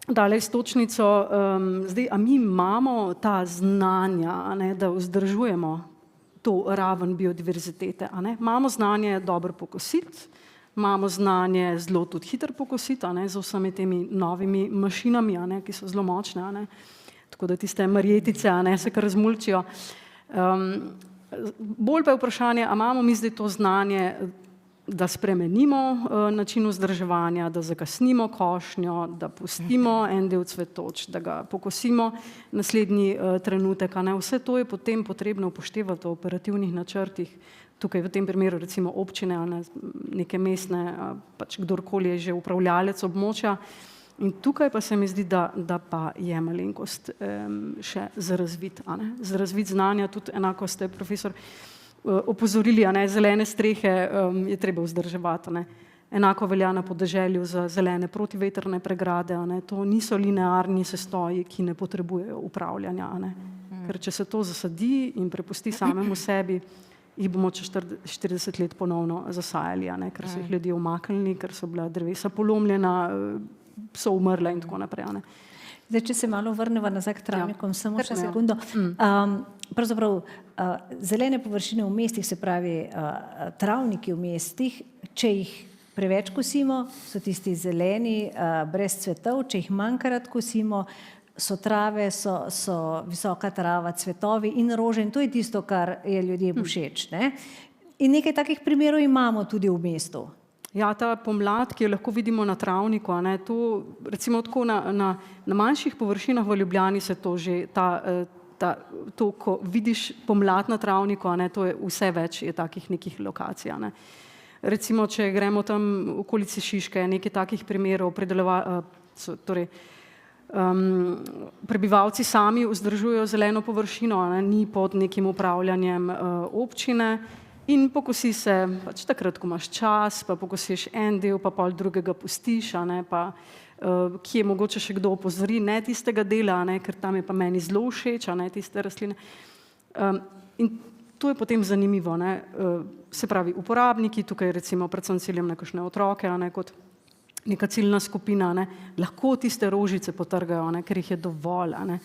dala iztočnico. Zdaj, a mi imamo ta znanja, da vzdržujemo to raven biodiverzitete? Imamo znanje dobro pokositi, imamo znanje zelo tudi hitro pokositi, z vsemi temi novimi mašinami, ki so zelo močne, tako da tiste marjetice se kar razmulčijo. Bolj pa je vprašanje, a imamo mi zdaj to znanje, da spremenimo način vzdrževanja, da zakasnimo košnjo, da pustimo en del cvetoč, da ga pokosimo naslednji trenutek. Vse to je potem potrebno upoštevati v operativnih načrtih. Tukaj v tem primeru recimo občine, neke mestne, pač kdorkoli je že upravljalec območja. In tukaj pa se mi zdi, da pa je malenkost še za razvit znanja. Tudi enako ste, profesor, opozorili, zelene strehe je treba vzdrževati. Enako velja na podeželju za zelene protivetrne pregrade. To niso linearni sestoji, ki ne potrebujejo upravljanja. Ker če se to zasadi in prepusti samemu sebi, jih bomo čez 40 let ponovno zasajali, ker so jih ljudje umaknili, ker so bila drevesa polomljena, so umrle in tako naprej. Zdaj, če se malo vrneva nazaj k travnikom, samo še sekundo. Pravzaprav zelene površine v mestih, se pravi travniki v mestih, če jih preveč kosimo, so tisti zeleni brez cvetov, če jih manjkrat kosimo, so trave, so visoka trava, cvetovi in rože in to je tisto, kar je ljudem všeč. Ne? In nekaj takih primerov imamo tudi v mestu. Ja, ta pomlad, ki jo lahko vidimo na travniku, a ne, to, recimo tako na manjših površinah v Ljubljani se to že, to, ko vidiš pomlad na travniku, a ne, to je vse več je takih nekih lokacij. A ne. Recimo, če gremo tam v okolici Šiške, nekaj takih primerov, prebivalci sami vzdržujejo zeleno površino, a ne, ni pod nekim upravljanjem občine. In pokosi se, pač takrat, ko imaš čas, pa pokosiš en del, pa pol drugega pustiš, a ne, pa kje mogoče še kdo opozori, ne tistega dela, a ne, ker tam je pa meni zelo všeč, a ne, tiste rastline. In to je potem zanimivo, ne. Se pravi, uporabniki, tukaj recimo predvsem ciljem na kakšne otroke, a ne, kot neka ciljna skupina, a ne, lahko tiste rožice potrgajo, a ne, ker jih je dovolj, a ne.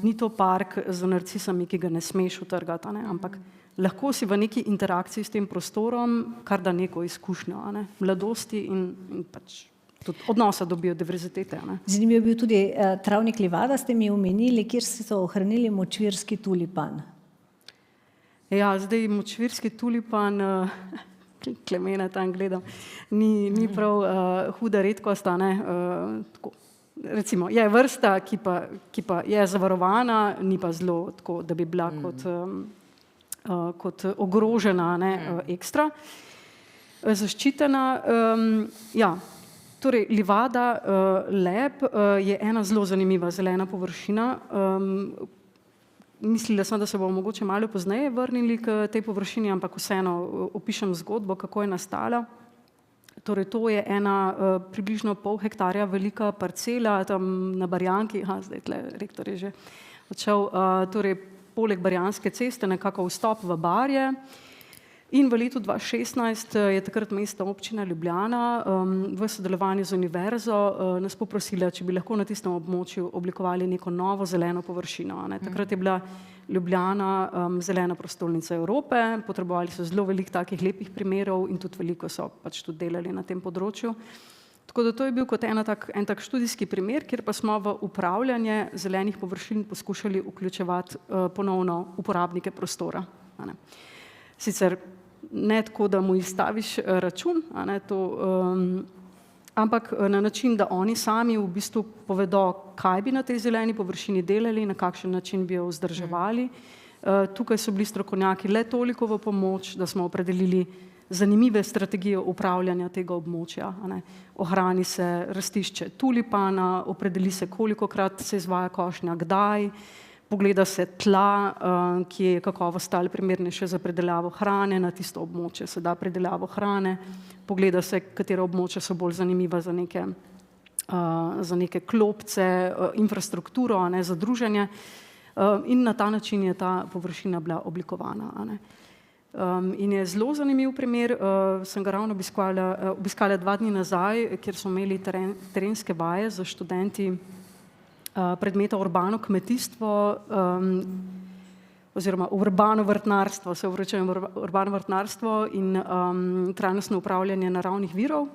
Ni to park z narcisami, ki ga ne smeš utrgati, a ne, ampak lahko si v neki interakciji s tem prostorom, kar da neko izkušnjo, a ne, mladosti in pač tudi odnosa do biodiverzitete. A ne. Zanimiv je bil tudi travnik Livada, ste mi omenili, kjer so ohranili močvirski tulipan. Ja, zdaj močvirski tulipan, Klemena tam gledam, ni prav huda redkost, a ne, tako. Recimo, je vrsta, ki pa je zavarovana, ni pa zelo tako, da bi bila kot ogrožena, ne, ekstra. Zaščitena, ja, torej Livada, Lep je ena zelo zanimiva zelena površina. Mislila sem, da se bomo mogoče malo pozneje vrnili k tej površini, ampak vseeno opišem zgodbo, kako je nastala. Torej, to je ena približno pol hektarja velika parcela tam na Barjanki, zdaj tle rektor je že odšel, torej poleg Barjanske ceste, nekako vstop v Barje. In v letu 2016 je takrat mestna občina Ljubljana v sodelovanju z univerzo nas poprosila, če bi lahko na tistem območju oblikovali neko novo zeleno površino. Ne. Takrat je bila Ljubljana zelena prestolnica Evrope, potrebovali so zelo veliko takih lepih primerov in tudi veliko so pač tudi delali na tem področju. Tako da to je bil kot en tak študijski primer, kjer pa smo v upravljanje zelenih površin poskušali vključevati ponovno uporabnike prostora. A ne. Sicer ne tako, da mu izstaviš račun, a ne, to, ampak na način, da oni sami v bistvu povedo, kaj bi na tej zeleni površini delali, na kakšen način bi jo vzdrževali. Tukaj so bili strokovnjaki le toliko v pomoč, da smo opredelili zanimive strategije upravljanja tega območja. A ne. Ohrani se rastišče tulipana, opredeli se, kolikokrat se izvaja košnja, kdaj, pogleda se tla, ki je kakovost tal primernejše za predelavo hrane, na tisto območje se da predelavo hrane, pogleda se, katera območja so bolj zanimiva za neke klopce, infrastrukturo, a ne, za druženje. In na ta način je ta površina bila oblikovana. A ne. In je zelo zanimiv primer, sem ga ravno obiskala 2 dni nazaj, kjer smo imeli terenske vaje za študenti predmeta urbano kmetijstvo oziroma urbano vrtnarstvo, se vračam, urbano vrtnarstvo in trajnostno upravljanje naravnih virov.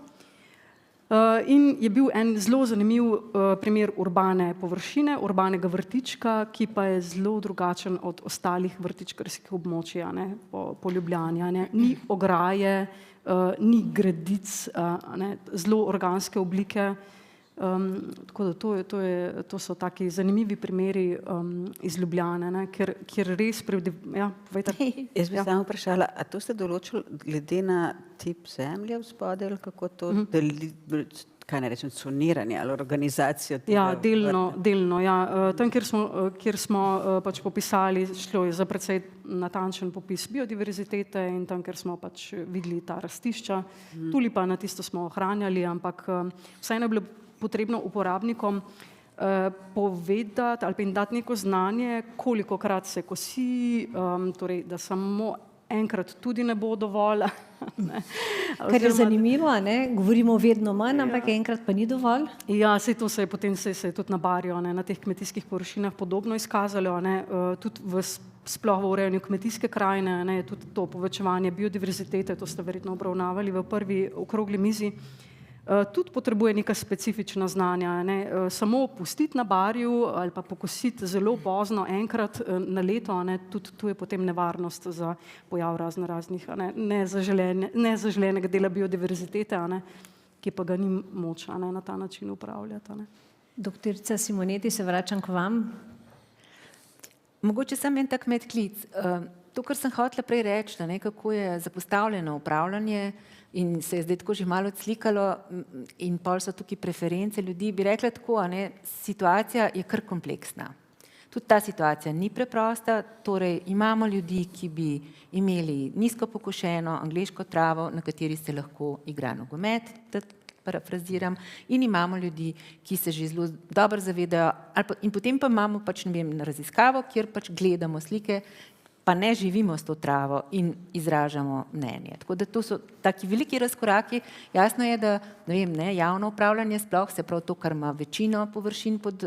In je bil en zelo zanimiv primer urbane površine, urbanega vrtička, ki pa je zelo drugačen od ostalih vrtičkarskih območij, a ne, po Ljubljani. A ne. Ni ograje, ni gredic, a ne, zelo organske oblike. Tako da to so taki zanimivi primeri iz Ljubljane, ne, kjer res ja, povejte. Jaz bi samo vprašala, a to ste določili glede na tip zemlje v spodaj, ali kako to kaj ne rečem, soniranje ali organizacijo tega? Ja, delno, ja. Tam, kjer smo pač popisali, šlo je za precej natančen popis biodiverzitete in tam, kjer smo pač videli ta rastišča, tulipana, tisto smo ohranjali, ampak vseeno je bilo potrebno uporabnikom povedati ali pa jim dati neko znanje, kolikokrat se kosi, torej, da samo enkrat tudi ne bo dovolj. Kar je zanimivo, ne? Govorimo vedno manj, ampak enkrat pa ni dovolj. Ja, to se je potem se je tudi na Barju, ne, na teh kmetijskih površinah podobno izkazalo, ne, tudi sploh v urejanju kmetijske krajine, ne, tudi to povečevanje biodiverzitete, to ste verjetno obravnavali v prvi okrogli mizi. tudi potrebuje neka specifična znanja. Ne? Samo pustiti na barju ali pa pokositi zelo pozno enkrat na leto, ne? Tudi tu je potem nevarnost za pojav raznih nezaželenega dela biodiverzitete, ne? Ki pa ga ni moč na ta način upravljati. Ne? Doktorica Simoneti, se vračam k vam. Mogoče sem en tak medklic. To, kar sem hotela prej reči, ne, kako je zapostavljeno upravljanje in se je zdaj tako že malo odslikalo in pol so tukaj preference ljudi, bi rekla tako, ne, situacija je kar kompleksna. Tudi ta situacija ni preprosta, torej imamo ljudi, ki bi imeli nizko pokošeno angleško travo, na kateri se lahko igra nogomet, da parafraziram, in imamo ljudi, ki se že zelo dobro zavedajo, in potem pa imamo pač, ne vem, raziskavo, kjer pač gledamo slike, pa ne živimo s to travo in izražamo mnenje. Tako da to so taki veliki razkoraki. Jasno je, da ne vem, ne, javno upravljanje sploh, se pravi to, kar ima večino površin pod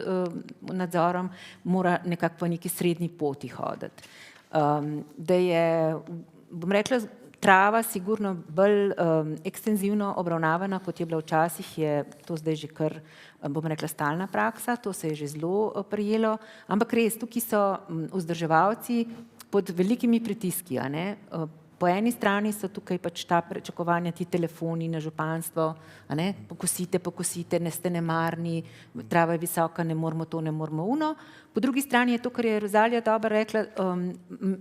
nadzorom, mora nekako po neki srednji poti hoditi. Da je, bom rekla, trava sigurno bolj ekstenzivno obravnavana, kot je bila včasih, je to zdaj že kar, bom rekla, stalna praksa, to se je že zelo prijelo, ampak res, tukaj so vzdrževalci pod velikimi pritiski. A ne? Po eni strani so tukaj pač ta prečakovanja, ti telefoni na županstvo, a ne? Pokosite, ne ste nemarni, trava je visoka, ne moramo to, ne moramo uno. Po drugi strani je to, kar je Rozalija dobro rekla,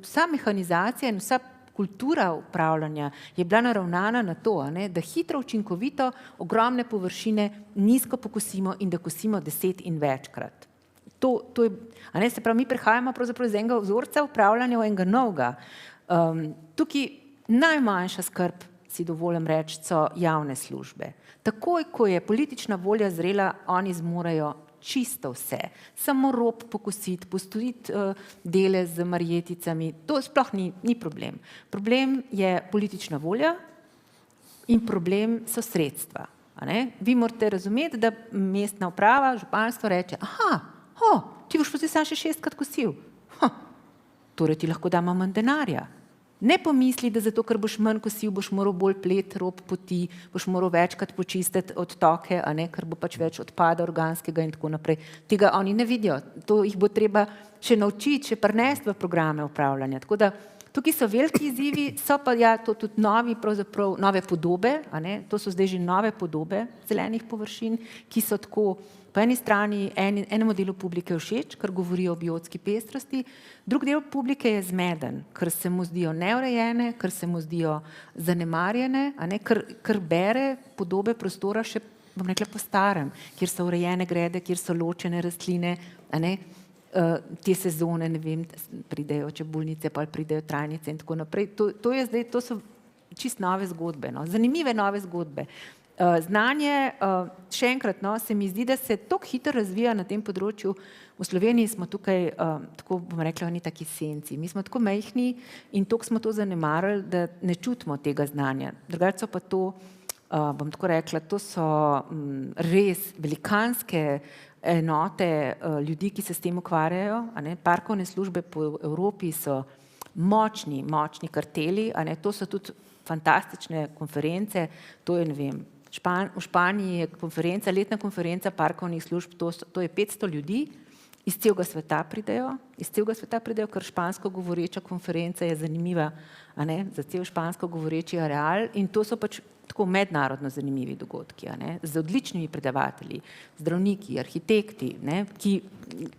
vsa mehanizacija in vsa kultura upravljanja je bila naravnana na to, a ne? Da hitro, učinkovito, ogromne površine nizko pokosimo in da kosimo 10 in večkrat. To je, a ne, se pravi, mi prehajamo pravzaprav iz enega vzorca upravljanja v enega novega. Tukaj najmanjša skrb, si dovolim reči, so javne službe. Takoj, ko je politična volja zrela, oni zmorejo čisto vse. Samo rob pokositi, postoriti dele z marjeticami, to sploh ni problem. Problem je politična volja in problem so sredstva. A ne? Vi morate razumeti, da mestna uprava, županstvo reče, ti boš pa zdaj sam še 6krat kosil. Torej ti lahko damo manj denarja. Ne pomisli, da zato, ker boš manj kosil, boš moral bolj plet rob poti, boš moral večkrat počistiti odtoke, a ne, ker bo pač več odpada organskega in tako naprej. Tega oni ne vidijo. To jih bo treba še naučiti, še prinesti v programe upravljanja. Tako da tukaj so veliki izzivi, so pa ja, to tudi nove podobe, a ne, to so zdaj že nove podobe zelenih površin, ki so tako po eni strani enemu delu publike všeč, ker govorijo o biotski pestrosti, drug del publike je zmeden, ker se mu zdijo neurejene, ker se mu zdijo zanemarjene, a ne, ker bere podobe prostora še, bom rekla, po starem, kjer so urejene grede, kjer so ločene rastline, a ne, te sezone, ne vem, pridejo čebulnice, pa pridejo trajnice in tako naprej. To je zdaj, to so čist nove zgodbe, no, zanimive nove zgodbe. Znanje, še enkrat, no, se mi zdi, da se toliko hitro razvija na tem področju. V Sloveniji smo tukaj, tako bom rekla, oni taki senci. Mi smo tako majhni in toliko smo to zanemarili, da ne čutimo tega znanja. Drugače so pa to, bom tako rekla, to so res velikanske enote ljudi, ki se s tem ukvarjajo. A ne? Parkovne službe po Evropi so močni karteli, a ne? To so tudi fantastične konference, to je, ne vem, v Španiji je konferenca, letna konferenca parkovnih služb, to je 500 ljudi, iz celega sveta pridejo, ker špansko govoreča konferenca je zanimiva, a ne, za cel špansko govoreči areal in to so pač tako mednarodno zanimivi dogodki, a ne, z odličnimi predavatelji, zdravniki, arhitekti, ne, ki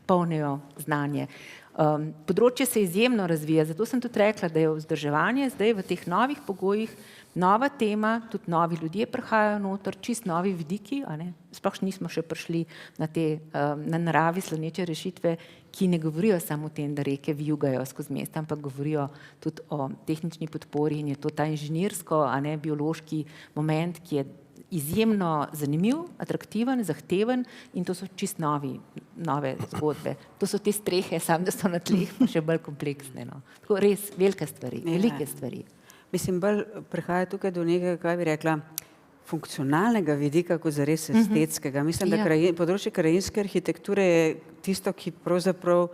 polnijo znanje. Področje se izjemno razvija, zato sem tudi rekla, da je vzdrževanje zdaj v teh novih pogojih nova tema, tudi novi ljudje prihajajo noter, čist novi vidiki, a ne, sploh nismo še prišli na te na naravi sloneče rešitve, ki ne govorijo samo o tem, da reke vijugajo skozi mesta, ampak govorijo tudi o tehnični podpori in je to ta inženirsko, a ne, biološki moment, ki je izjemno zanimiv, atraktiven, zahteven in to so čist nove zgodbe. To so te strehe, samo da so na tleh pa še bolj kompleksne. No. Tako res velike stvari, velike stvari. Mislim, bolj prihaja tukaj do nekega, kaj bi rekla, funkcionalnega vidika, kot zares estetskega. Mislim, da področje krajinske arhitekture je tisto, ki pravzaprav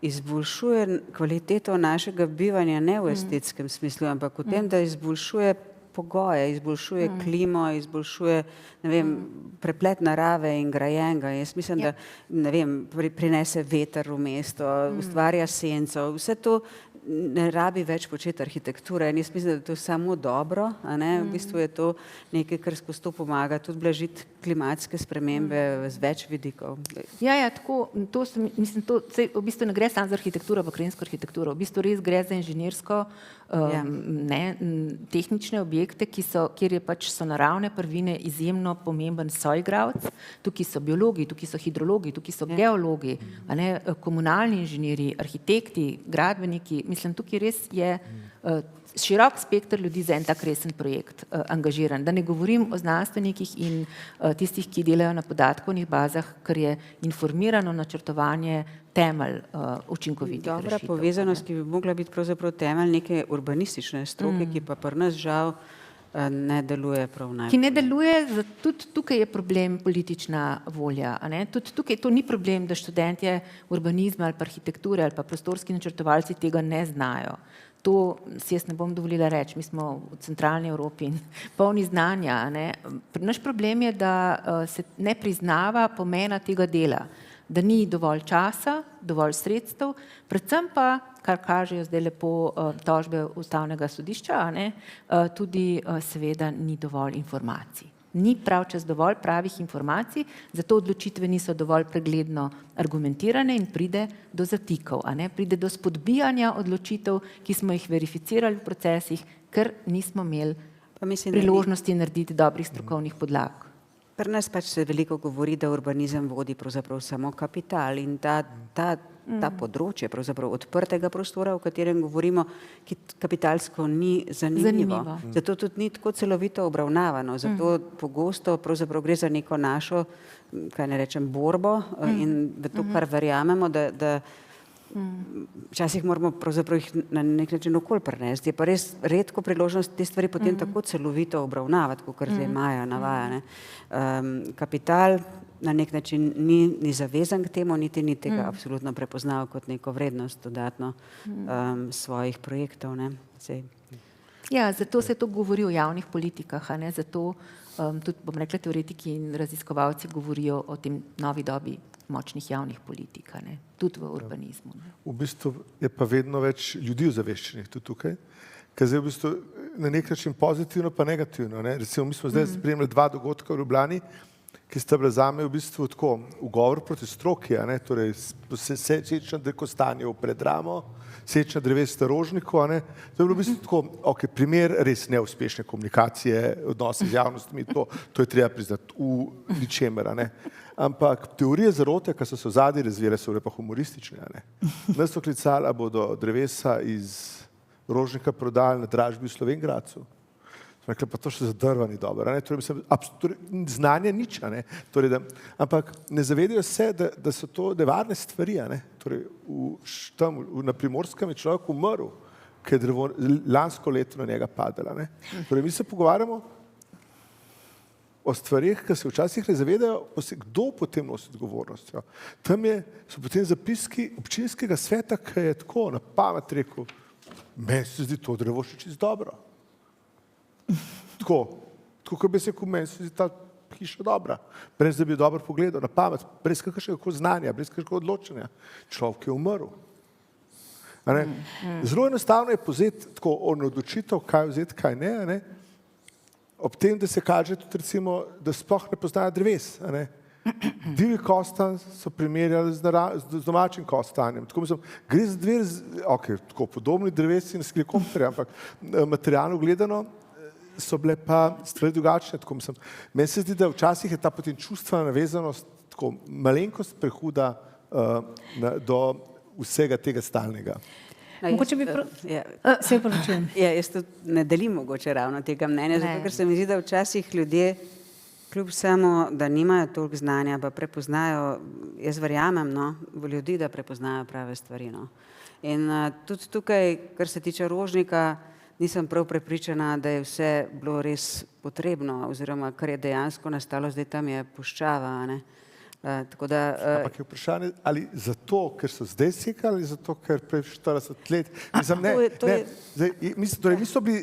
izboljšuje kvaliteto našega bivanja, ne v estetskem smislu, ampak v tem, da izboljšuje pogoje, izboljšuje klimo, izboljšuje, ne vem, preplet narave in grajenega. Jaz mislim, da, ne vem, prinese veter v mesto, ustvarja senco, vse to ne rabi več početi arhitekture in jaz mislim, da je to samo dobro, a ne, v bistvu je to nekaj, kar skozi to pomaga, tudi blažiti klimatske spremembe z več vidikov. Ja, tako, mislim, saj v bistvu ne gre samo za arhitekturo, pa krajinsko arhitектuro, v bistvu res gre za inženirsko, tehnične objekte, kjer so naravne prvine izjemno pomemben soigralec, tukaj so biologi, tukaj so hidrologi, tukaj so geologi, a ne, komunalni inženirji, arhitekti, gradbeniki, mislim, tukaj res je širok spekter ljudi za en tak resen projekt angažiran. Da ne govorim o znanstvenikih in tistih, ki delajo na podatkovnih bazah, ker je informirano načrtovanje temelj učinkovitih rešitev. Dobra povezanost, ki bi mogla biti pravzaprav temelj neke urbanistične stroke, ki pa pri nas žal ne deluje prav najbolj. Ki ne deluje, tudi tukaj je problem politična volja. A ne? Tudi tukaj to ni problem, da študentje urbanizma ali pa arhitekture ali pa prostorski načrtovalci tega ne znajo. To si jaz ne bom dovolila reči, mi smo v centralni Evropi in polni znanja. A ne? Naš problem je, da se ne priznava pomena tega dela, da ni dovolj časa, dovolj sredstev, predvsem pa, kar kažejo zdaj lepo tožbe Ustavnega sodišča, a ne, tudi seveda ni dovolj informacij. Ni pravčas dovolj pravih informacij, zato odločitve niso dovolj pregledno argumentirane in pride do zatikov, a ne, pride do spodbijanja odločitev, ki smo jih verificirali v procesih, ker nismo imeli priložnosti narediti dobrih strokovnih podlag. Pri nas pač se veliko govori, da urbanizem vodi pravzaprav samo kapital in ta področje pravzaprav odprtega prostora, o katerem govorimo, ki kapitalsko ni zanimivo. Zato tudi ni tako celovito obravnavano, zato pogosto pravzaprav gre za neko našo, kaj ne rečem, borbo in v to, kar verjamemo, da včasih moramo pravzaprav jih na nek način okoli prenesti. Je pa res redko priložnost te stvari potem tako celovito obravnavati, kot zdaj Maja navaja. Kapital na nek način ni zavezan k temu, niti ni tega absolutno prepoznal kot neko vrednost dodatno svojih projektov. Ja, zato se to govori o javnih politikah, a ne, zato tudi, bom rekla, teoretiki in raziskovalci govorijo o tem novi dobi močnih javnih politik, a ne, tudi v urbanizmu. Ne. V bistvu je pa vedno več ljudi ozaveščenih tudi tukaj, ker zdaj v bistvu na nek način pozitivno pa negativno. Ne. Recimo, mi smo zdaj spremljali 2 dogodka v Ljubljani, ki sta bila zame v bistvu tako ugovor proti stroki, a ne, torej sečna dekostanje v Predramo, sečna drevesa Rožniku, a ne. To je bilo v bistvu tako, ok, primer res neuspešne komunikacije, odnose z javnostmi, to je treba priznati v ničemer, a ne. Ampak teorije zarote, ki so se v zadnji razvijale, so bile pa humoristične, a ne. Nas so klicali, a bodo drevesa iz Rožnika prodali na dražbi v Slovenj Gradcu. Rekla, pa to še za drva ni dobro. Znanje nič, a ne. Torej, ampak ne zavedajo se, da so to nevarne stvari, a ne. Torej, na Primorskem je človek umrl, ker je drevo lansko leto na njega padalo, a ne. Torej, mi se pogovarjamo o stvarih, ki se včasih ne zavedajo, kdo potem nosi odgovornost. Tam so potem zapiski občinskega sveta, ki je tako na pamet rekel, meni se zdi to drevo še čisto dobro. Tako kot bi se rekel, meni se zdi ta hiša dobra, brez da bi jo dobro pogledal, na pamet, brez kakršnega znanja, brez kakršnega odločanja. Človek je umrl. Zelo enostavno je povzeti tako odločitev, kaj vzeti, kaj ne, a ne. Ob tem, da se kaže tudi recimo, da sploh ne poznajo dreves. Divji kostan so primerjali z domačim kostanjem. Tako mislim, gre za dve, tako podobni drevesi na helikopterje, ampak materialno gledano so bile pa stvari drugačne. Tako mislim, meni se zdi, da včasih je ta potem čustvena navezanost tako malenkost prehuda do vsega tega stalnega. Mogoče bi se opravičujem. Jaz tudi ne delim mogoče ravno tega mnenja, zato ker se mi zdi, da včasih ljudje, kljub samo, da nimajo toliko znanja, pa prepoznajo, jaz verjamem, v ljudi, da prepoznajo prave stvari. In tudi tukaj, kar se tiče Rožnika, nisem prav prepričana, da je vse bilo res potrebno, oziroma kar je dejansko nastalo, zdaj tam je puščava, ne. Tako da, Ampak je vprašanje, ali zato, ker so zdaj sekali, ali zato, ker prej 40 let. Mislim, ne, to je- to ne, je- zdaj, torej,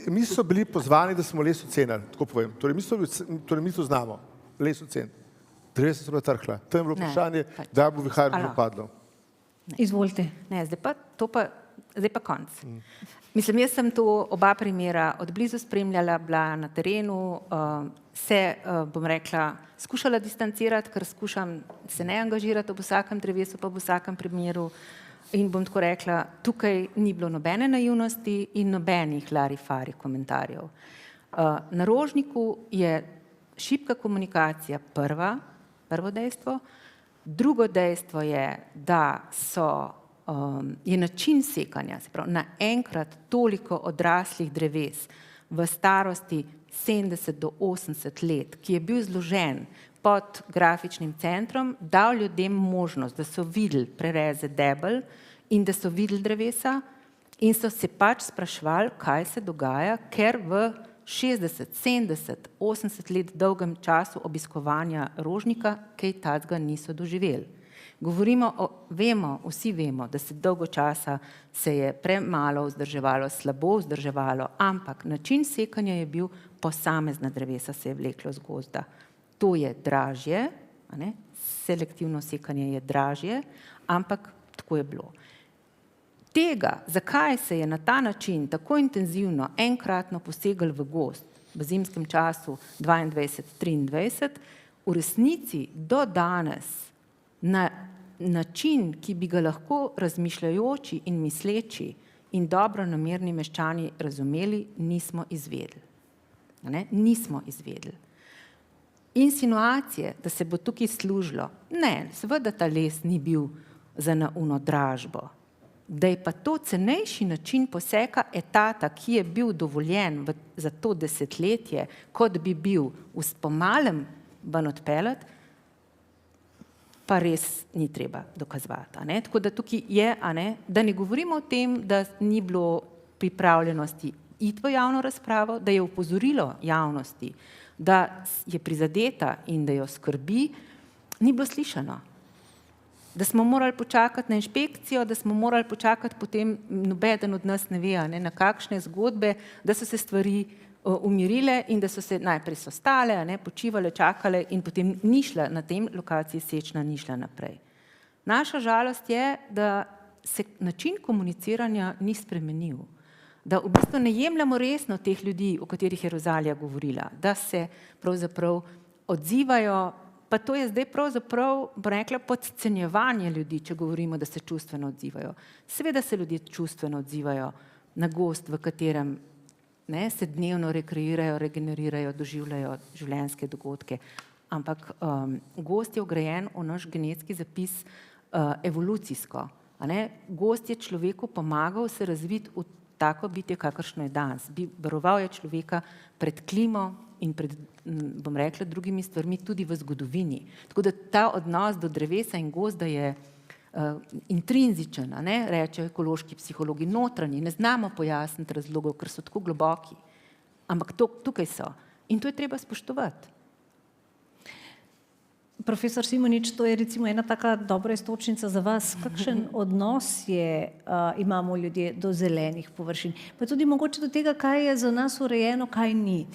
mi so bili pozvani, da smo les ocenili, tako povem. Torej, mi to znamo, les ocenili. Drevesa so bila trhla. To je bilo Ne, vprašanje, pač. da bo vihar Alo. propadlo. Izvolite. Ne, zdaj pa konc. Mislim, jaz sem to oba primera od blizu spremljala, bila na terenu, se, bom rekla, skušala distancirati, ker skušam se ne angažirati ob vsakem drevesu, pa ob vsakem primeru. In bom tako rekla, tukaj ni bilo nobene naivnosti in nobenih larifari komentarjev. Na Rožniku je šibka komunikacija prvo dejstvo. Drugo dejstvo je, da je način sekanja, se pravi, naenkrat toliko odraslih dreves v starosti 70 do 80 let, ki je bil zložen pod grafičnim centrom, dal ljudem možnost, da so videli prereze debel in da so videli drevesa in so se pač spraševali, kaj se dogaja, ker v 60, 70, 80 let dolgem času obiskovanja Rožnika kaj takega niso doživeli. Vsi vemo, da se dolgo časa se je premalo vzdrževalo, slabo vzdrževalo, ampak način sekanja je bil, posamezna drevesa se je vleklo z gozda. To je dražje, a ne? Selektivno sekanje je dražje, ampak tako je bilo. Tega, zakaj se je na ta način tako intenzivno enkratno posegalo v gozd v zimskem času 22-23, v resnici do danes na način, ki bi ga lahko razmišljajoči in misleči in dobronamerni meščani razumeli, nismo izvedeli. Nismo izvedeli. Insinuacije, da se bo tukaj služilo, ne, seveda ta les ni bil za nauno dražbo. Da je pa to cenejši način poseka etata, ki je bil dovoljen za to desetletje, kot bi bil po malem ven odpeljati, pa res ni treba dokazovati. Tako da tukaj je, da ne govorimo o tem, da ni bilo pripravljenosti iti v javno razpravo, da je opozorilo javnosti, da je prizadeta in da jo skrbi, ni bilo slišano. Da smo morali počakati na inšpekcijo, da smo morali počakati potem, nobeden od nas ne ve, na kakšne zgodbe, da so se stvari umirile in da so se najprej stale, počivale, čakale in potem ni šla na tem lokaciji sečna, ni šla naprej. Naša žalost je, da se način komuniciranja ni spremenil. Da v bistvu ne jemljemo resno teh ljudi, o katerih je Rozalija govorila, da se pravzaprav odzivajo, pa to je zdaj pravzaprav, bo rekla, podcenjevanje ljudi, če govorimo, da se čustveno odzivajo. Seveda se ljudje čustveno odzivajo na gozd, v katerem se dnevno rekreirajo, regenerirajo, doživljajo življenjske dogodke. Ampak gozd je vgrajen v naš genetski zapis evolucijsko. Gozd je človeku pomagal se razviti v tako bitje, kakršno je danes. Varoval je človeka pred klimo in pred, bom rekla, drugimi stvarmi tudi v zgodovini. Tako da ta odnos do drevesa in gozda je intrinzičen, rečejo ekološki psihologi, notranji, ne znamo pojasniti razlogov, ker so tako globoki. Ampak tukaj so. In to je treba spoštovati. Profesor Simonič, to je recimo ena taka dobra iztočnica za vas. Kakšen odnos imamo ljudje do zelenih površin? Pa tudi mogoče do tega, kaj je za nas urejeno, kaj ni.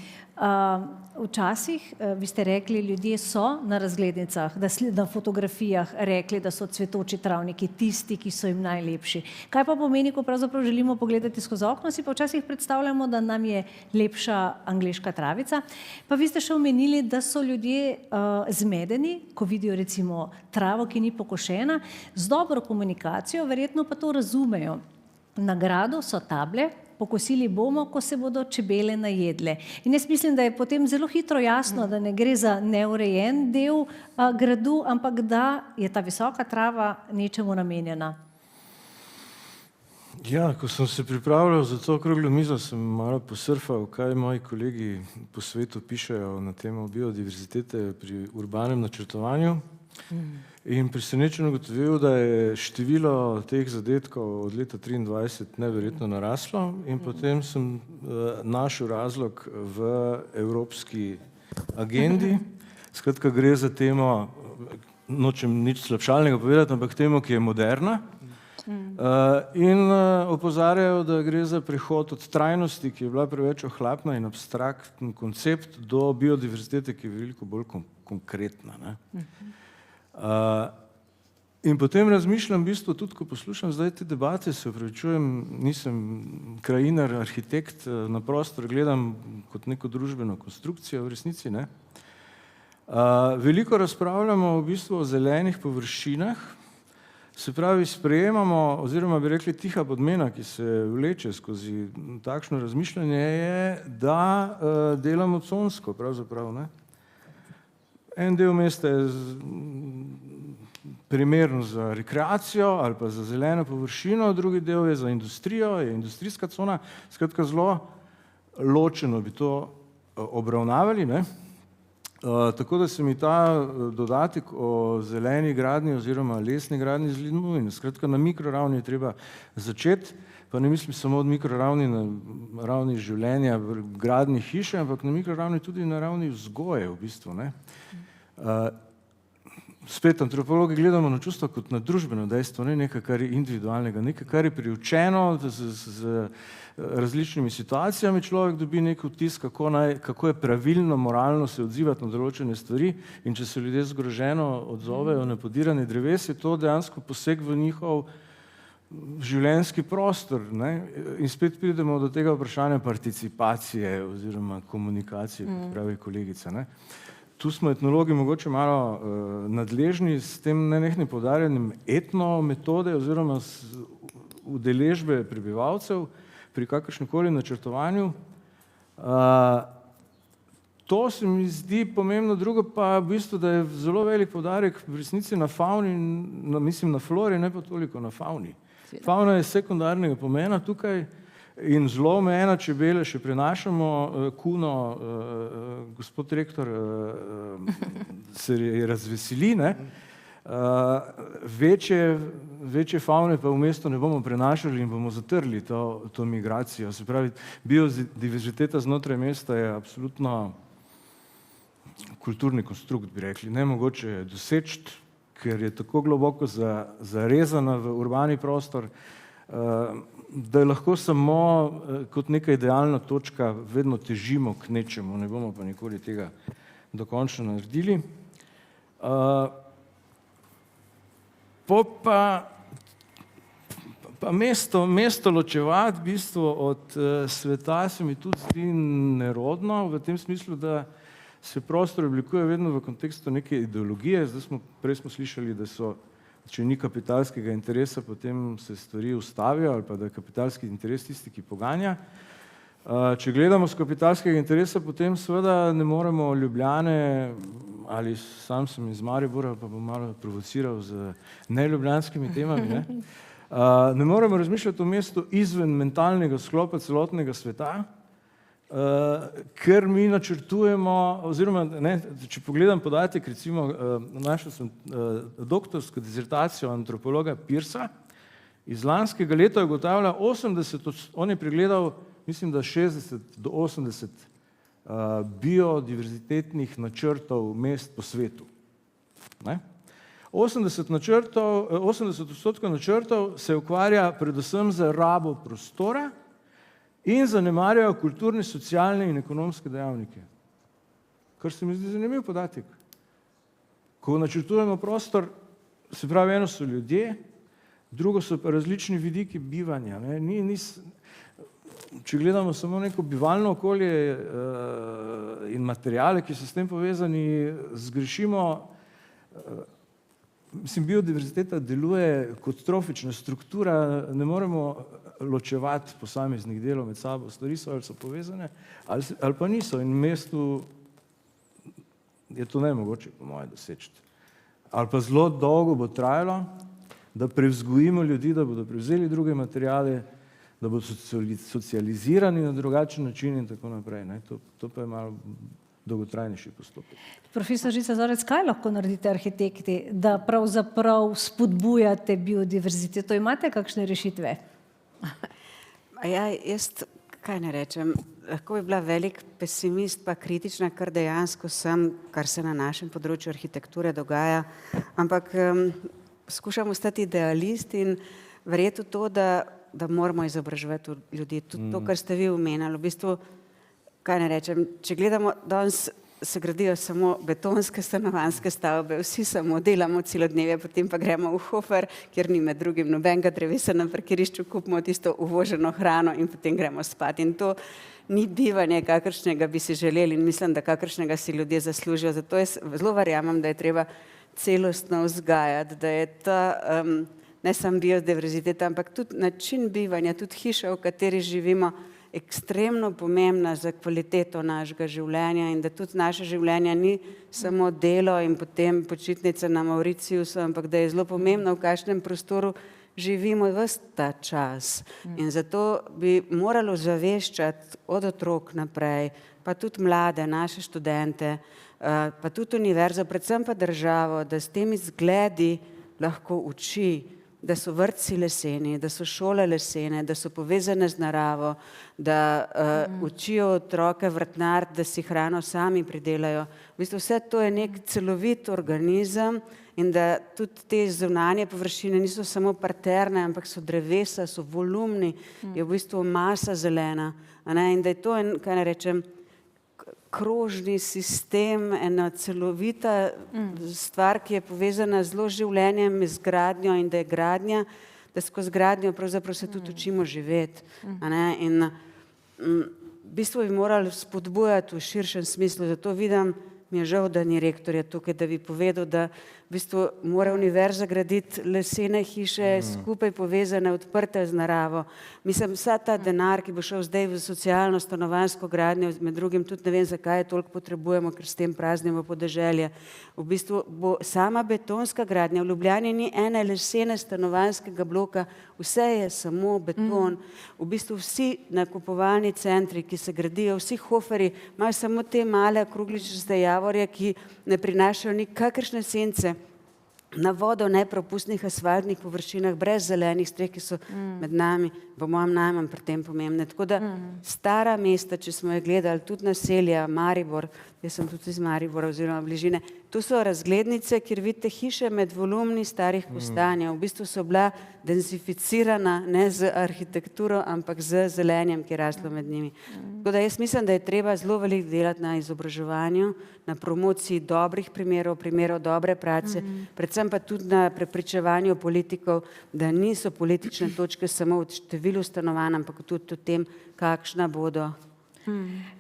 Včasih, vi ste rekli, ljudje so na razglednicah, na fotografijah rekli, da so cvetoči travniki tisti, ki so jim najlepši. Kaj pa pomeni, ko pravzaprav želimo pogledati skozi okno, si pa včasih predstavljamo, da nam je lepša angleška travica. Pa vi ste še omenili, da so ljudje zmedeni, ko vidijo recimo travo, ki ni pokošena, z dobro komunikacijo, verjetno pa to razumejo. Na gradu so table, pokosili bomo, ko se bodo čebele najedle. In jaz mislim, da je potem zelo hitro jasno, da ne gre za neurejen del gradu, ampak da je ta visoka trava nečemu namenjena. Ja, ko sem se pripravljal za to okroglo mizo, sem malo posurfal, kaj moji kolegi po svetu pišejo na temo biodiverzitete pri urbanem načrtovanju. In presenečeno ugotovil, da je število teh zadetkov od leta 2023 neverjetno naraslo in potem sem našel razlog v evropski agendi. Skratka, gre za temo, nočem nič slabšalnega povedati, ampak temu, ki je moderna. In opozarjajo, da gre za prehod od trajnosti, ki je bila preveč ohlapna in abstraktni koncept, do biodiverzitete, ki je veliko bolj konkretna. Ne? In potem razmišljam, v bistvu tudi, ko poslušam zdaj te debate, se opravičujem, nisem krajinar, arhitekt, na prostor gledam kot neko družbeno konstrukcijo v resnici, ne? Veliko razpravljamo v bistvu o zelenih površinah, se pravi, sprejemamo, oziroma bi rekli tiha podmena, ki se vleče skozi takšno razmišljanje, je, da delamo consko, pravzaprav, ne? En del mesta je primeren za rekreacijo ali pa za zeleno površino, drugi del je za industrijo, je industrijska cona, skratka zelo ločeno bi to obravnavali, ne? Tako da se mi ta dodatek o zeleni gradnji oziroma lesni gradnji zdi nujen. Skratka, na mikroravni je treba začeti, pa ne mislim samo od mikroravni na ravni življenja, gradnji hiše, ampak na mikroravni tudi na ravni vzgoje v bistvu, ne. Spet antropologi gledamo na čustva kot na družbeno dejstvo, ne nekaj, kar je individualnega, nekaj, kar je priučeno z različnimi situacijami, človek dobi nek vtis, kako je pravilno, moralno se odzivati na določene stvari, in če se ljudje zgroženo odzovejo na podiranje dreves, je to dejansko poseg v njihov življenjski prostor, ne? In spet pridemo do tega vprašanja participacije oziroma komunikacije, kot pravi kolegica, ne? Tu smo etnologi mogoče malo nadležni s tem nenehnim poudarjanjem etnometode oziroma udeležbe prebivalcev pri kakršnemkoli načrtovanju. To se mi zdi pomembno, drugo pa v bistvu, da je zelo velik poudarek v resnici na favni, mislim na flori, ne pa toliko na favni. Favna je sekundarnega pomena tukaj in zelo omejena, čebele še prenašamo, kuno, gospod rektor se razveseli, ne? Večje favne pa v mestu ne bomo prenašali in bomo zatrli to migracijo. Se pravi, biodiverziteta znotraj mesta je absolutno kulturni konstrukt, bi rekli. Nemogoče je doseči, ker je tako globoko zarezana v urbani prostor, da je lahko samo kot neka idealna točka, vedno težimo k nečemu, ne bomo pa nikoli tega dokončno naredili. Pa mesto ločevati v bistvu od sveta se mi tudi zdi nerodno, v tem smislu, da se prostor oblikuje vedno v kontekstu neke ideologije. Prej smo slišali, da če ni kapitalskega interesa, potem se stvari ustavijo ali pa da je kapitalski interes tisti, ki poganja. Če gledamo z kapitalskega interesa, potem seveda ne moremo Ljubljane, ali sam sem iz Maribora, pa bom malo provociral z neljubljanskimi temami, ne? Ne moremo razmišljati o mestu izven mentalnega sklopa celotnega sveta, ker mi načrtujemo, oziroma, ne, če pogledam podatek, recimo, našel sem doktorsko disertacijo antropologa Pearsa, iz lanskega leta ugotavlja 80, on je pregledal, mislim, da 60 do 80 biodiverzitetnih načrtov mest po svetu. Ne? 80% načrtov se ukvarja predvsem z rabo prostora in zanemarjajo kulturne, socialne in ekonomske dejavnike. Kar se mi zdi zanimiv podatek. Ko načrtujemo prostor, se pravi, eno so ljudje, drugo so pa različni vidiki bivanja, ne? Če gledamo samo neko bivalno okolje in materijale, ki so s tem povezani, zgrešimo. Mislim, biodiverziteta deluje kot trofična struktura, ne moremo ločevati posameznih delov med sabo, stvari so ali so povezane, ali pa niso, in v mestu je to nemogoče, po moje, doseči. Ali pa zelo dolgo bo trajalo, da prevzgojimo ljudi, da bodo prevzeli druge materijale, da bodo socializirani na drugačen način in tako naprej, ne. To pa je malo dolgotrajnejši postopek. Profesor Žica Zorec, kaj lahko naredite arhitekti, da pravzaprav spodbujate biodiverziteto? Imate kakšne rešitve? Ja, jaz, Kaj ne rečem, lahko bi bila velik pesimist pa kritična, kar dejansko sem, kar se na našem področju arhitekture dogaja, ampak skušam ostati idealist in verjeti v to, da moramo izobraževati ljudi. Tudi to, kar ste vi omenjali, v bistvu, kaj ne rečem, če gledamo, danes se gradijo samo betonske stanovanjske stavbe, vsi samo delamo celodnevje, potem pa gremo v Hofer, kjer ni med drugim nobenega drevesa na parkirišču, kupimo tisto uvoženo hrano in potem gremo spat. In to ni bivanje, kakršnega bi si želeli in mislim, da kakršnega si ljudje zaslužijo. Zato jaz zelo verjamem, da je treba celostno vzgajati, da je ta ne samo biodiverziteta, ampak tudi način bivanja, tudi hiša, v kateri živimo, ekstremno pomembna za kvaliteto našega življenja in da tudi naše življenje ni samo delo in potem počitnica na Mauriciusu, ampak da je zelo pomembno, v kakšnem prostoru živimo ves ta čas. In zato bi moralo zaveščati od otrok naprej, pa tudi mlade, naše študente, pa tudi univerzo, predvsem pa državo, da s temi zgledi lahko uči, da so vrtci leseni, da so šole lesene, da so povezane z naravo, da učijo otroke vrtnariti, da si hrano sami pridelajo. V bistvu vse to je nek celovit organizem in da tudi te zunanje površine niso samo parterne, ampak so drevesa, so volumni, je v bistvu masa zelena. In da je to, kaj ne rečem, krožni sistem, ena celovita stvar, ki je povezana z zelo življenjem, z gradnjo in da je gradnja, da skozi gradnjo pravzaprav se tudi učimo živeti. In v bistvu bi morali spodbujati v širšem smislu, zato vidim, mi je žal, da ni rektorja tukaj, da bi povedal, da v bistvu mora univerza graditi lesene hiše, skupaj povezane, odprte z naravo. Mislim, vsa ta denar, ki bo šel zdaj v socialno stanovanjsko gradnjo, med drugim tudi ne vem, zakaj je toliko potrebujemo, ker s tem praznimo podeželje. V bistvu bo sama betonska gradnja, v Ljubljani ni ene lesene stanovanjskega bloka, vse je samo beton. V bistvu vsi nakupovalni centri, ki se gradijo, vsi hoferji, imajo samo te male krogličaste javorje, ki ne prinašajo nikakršne sence, na vodo nepropustnih asfaltnih površinah, brez zelenih streh, ki so med nami, po mojem najmanj pri tem pomembne. Tako da stara mesta, če smo jo gledali, tudi naselja, Maribor, jaz sem tudi iz Maribora oziroma bližine, to so razglednice, kjer vidite hiše med volumni starih kostanjev. V bistvu so bila densificirana ne z arhitekturo, ampak z zelenjem, ki je raslo med njimi. Tako da jaz mislim, da je treba zelo veliko delati na izobraževanju, na promociji dobrih primerov, primerov dobre prakse, predvsem pa tudi na prepričevanju politikov, da niso politične točke samo v številu stanovanj, ampak tudi v tem, kakšna bodo.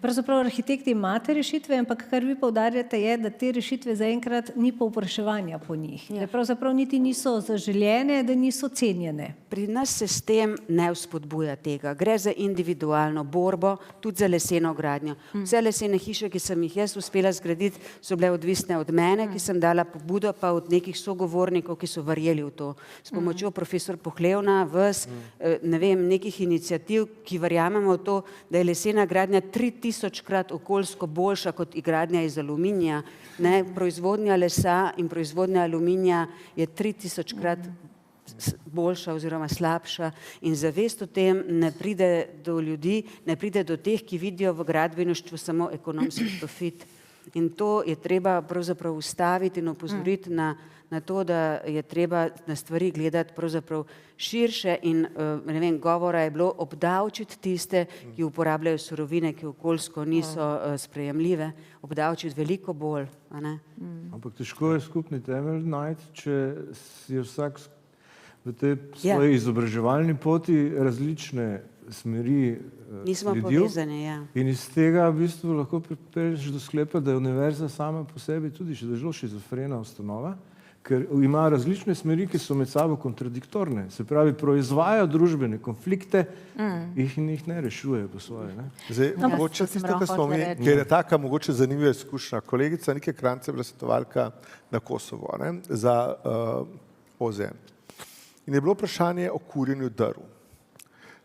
Pravzaprav arhitekti imate rešitve, ampak kar vi poudarjate je, da te rešitve zaenkrat ni povpraševanja po njih. Da pravzaprav niti niso zaželjene, da niso cenjene. Pri nas se s tem ne vzpodbuja tega. Gre za individualno borbo, tudi za leseno gradnjo. Vse lesene hiše, ki sem jih jaz uspela zgraditi, so bile odvisne od mene, ki sem dala pobudo, pa od nekih sogovornikov, ki so verjeli v to. S pomočjo profesor Pohlevna, ne vem, nekih iniciativ, ki verjamemo v to, da je lesena gradnja 3000-krat okoljsko boljša kot gradnja iz aluminija. Proizvodnja lesa in proizvodnja aluminija je 3000-krat boljša oziroma slabša in zavest o tem ne pride do ljudi, ne pride do teh, ki vidijo v gradbeništvu samo ekonomski profit. In to je treba pravzaprav ustaviti in opozoriti na to, da je treba na stvari gledati pravzaprav širše in ne vem, govora je bilo obdavčiti tiste, ki uporabljajo surovine, ki okoljsko niso sprejemljive, obdavčiti veliko bolj. Ampak težko je skupni temelj najti, če je vsak v tej svoji izobraževalni poti različne smeri Nismo sledil. povezani, ja. In iz tega v bistvu lahko pripelješ do sklepa, da je univerza sama po sebi tudi zelo šizofrena ustanova, ker ima različne smeri, ki so med sabo kontradiktorne. Se pravi, proizvaja družbene konflikte in jih ne rešuje po svoje. Zdaj, mogoče tisto, kar smo mi, ker je taka mogoče zanimiva izkušnja. Kolegica Nike Krance je bila svetovalka na Kosovo za OZN. In je bilo vprašanje o kurjenju drv.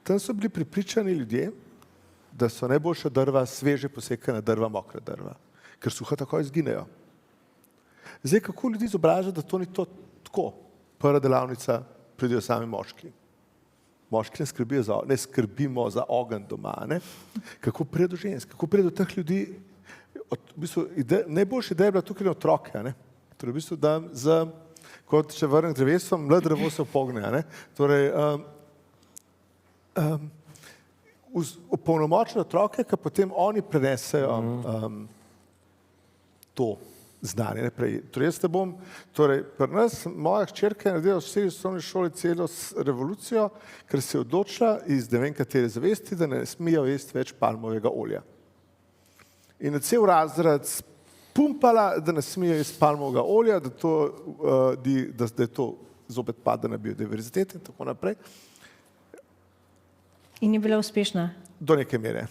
Tam so bili prepričani ljudje, da so najboljša drva sveže posekana drva, mokra drva, ker suha takoj izginejo. Zdaj, kako ljudi izobražati, da to ni to tako? Prva delavnica, pridejo sami moški. moški ne skrbimo za ogenj doma, ne? Kako pride do žensk, kako pride do teh ljudi. V bistvu, najboljša ideja je bila tukaj na otroke, ne? Torej, v bistvu, da kot če vrnem drevesom, mlad drevo se opogne, ne? Torej, opolnomočene otroke, ki potem oni prenesejo to znanje naprej. Torej, jaz te bom, pri nas, moja hčerka je naredila v vsej osnovni šoli celo revolucijo, ker se je odločila iz ne vem katere zavesti, da ne smejo jesti več palmovega olja. In je cel razred pumpala, da ne smejo jesti palmovega olja, da je to zopet pada na biodiverziteti in tako naprej. In je bila uspešna? Do neke mere.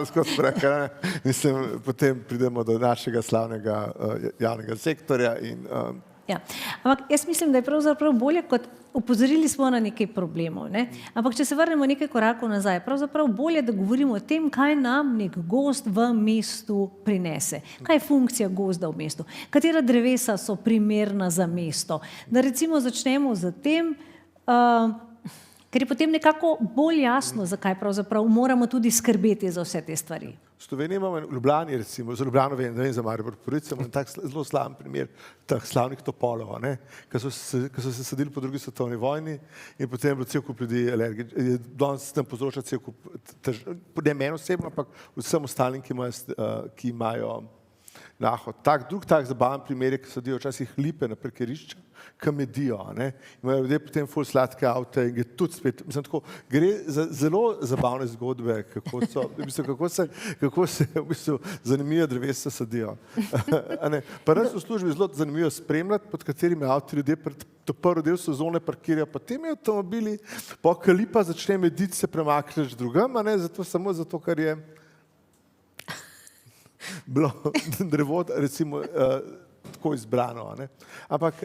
Skozi preka, ne? Mislim, potem pridemo do našega slavnega javnega sektorja in Ja, ampak jaz mislim, da je pravzaprav bolje, kot opozorili smo na nekaj problemov, ne? Ampak če se vrnemo nekaj korakov nazaj, pravzaprav bolje, da govorimo o tem, kaj nam nek gozd v mestu prinese. Kaj je funkcija gozda v mestu? Katera drevesa so primerna za mesto? Da recimo začnemo z tem, ker je potem nekako bolj jasno, zakaj pravzaprav moramo tudi skrbeti za vse te stvari. V Sloveniji imamo v Ljubljani, recimo, za Ljubljano vem, ne vem za Maribor, imamo tak zelo slaven primer teh slavnih topolov, ki so se sadili po drugi svetovni vojni in potem je bilo cel kup ljudi alergičnih. Danes tam povzroča cel kup, ne meni osebno, ampak vsem ostalim, ki imajo nahod. Drug tak zabaven primer je, ki sadijo včasih lipe na parkirišča, ki medijo, ne. Imajo ljudje potem ful sladke avte in je tudi spet, mislim tako, gre za zelo zabavne zgodbe, kako se v bistvu zanimive drevesa sadijo. Pa res v službi zelo zanimivo spremljati, pod katerimi avti ljudje to prvi del sezone parkirajo, potem je avtomobili, po lipa začne mediti, se premakneš drugam, samo zato, ker je bilo drevo, recimo, tako izbrano. Ampak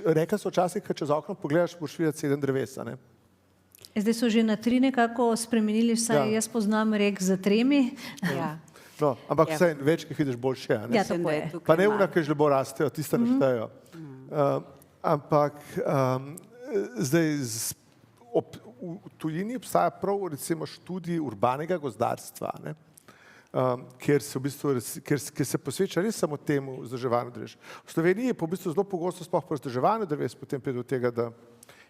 rekla so včasih, kad čez okno pogledaš, boš videti 7 drevesa. Zdaj so že na 3 nekako spremenili, vsaj jaz poznam rek za 3. Ja. No, ampak vsaj več, ki vidiš, bolj še. Ja, tako je. Pa ne una, ki že lepo rastejo, tiste ne štejo. Ampak zdaj v tujini obstaja prav recimo študij urbanega gozdarstva, kjer se posveča res samo temu vzdrževanju dreves. V Sloveniji je po bistvu zelo pogosto sploh po vzdrževanju dreves, potem pride do tega, da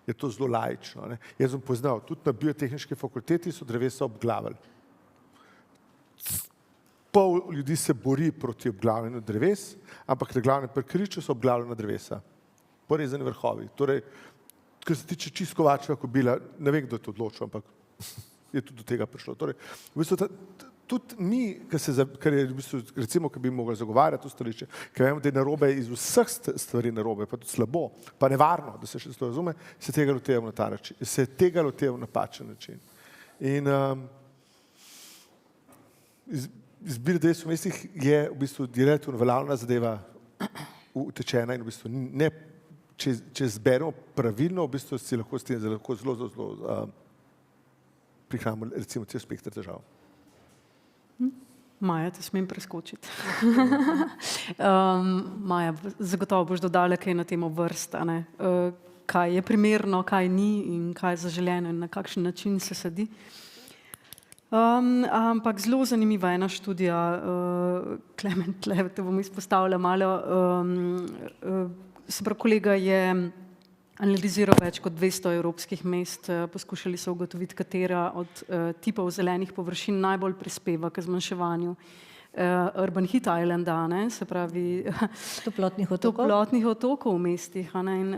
je to zelo laično. Jaz sem poznal, tudi na biotehniški fakulteti so drevesa obglavili. Pol ljudi se bori proti obglavljanju dreves, ampak na glavnem parkirišču so obglavljena drevesa. Porezani vrhovi. Torej, kar se tiče čistovačeva kobila, ne vem, kdo je to odločil, ampak je tudi do tega prišlo. Torej, v bistvu tudi mi, kar je v bistvu, recimo, ki bi mogli zagovarjati to stališče, ker vemo, da je narobe iz vseh stvari narobe, pa tudi slabo, pa nevarno, da se še to razume, se tega lotevamo na ta način, se tega lotevamo na napačen način. In izbira dreves v mestih je v bistvu relativno veljavna zadeva utečena in v bistvu ne, če zberemo pravilno, v bistvu si lahko s tem zelo prihranimo recimo cel spekter težav. Maja, te smem preskočiti. Maja, zagotovo boš dodala kaj na temo vrst, kaj je primerno, kaj ni in kaj je zaželeno in na kakšen način se sadi. Ampak zelo zanimiva ena študija, Klemen, te bom izpostavila malo, se pravi, kolega je analiziral več kot 200 evropskih mest, poskušali so ugotoviti, katera od tipov zelenih površin najbolj prispeva k zmanjševanju urban heat islanda, se pravi Toplotnih otokov v mestih. In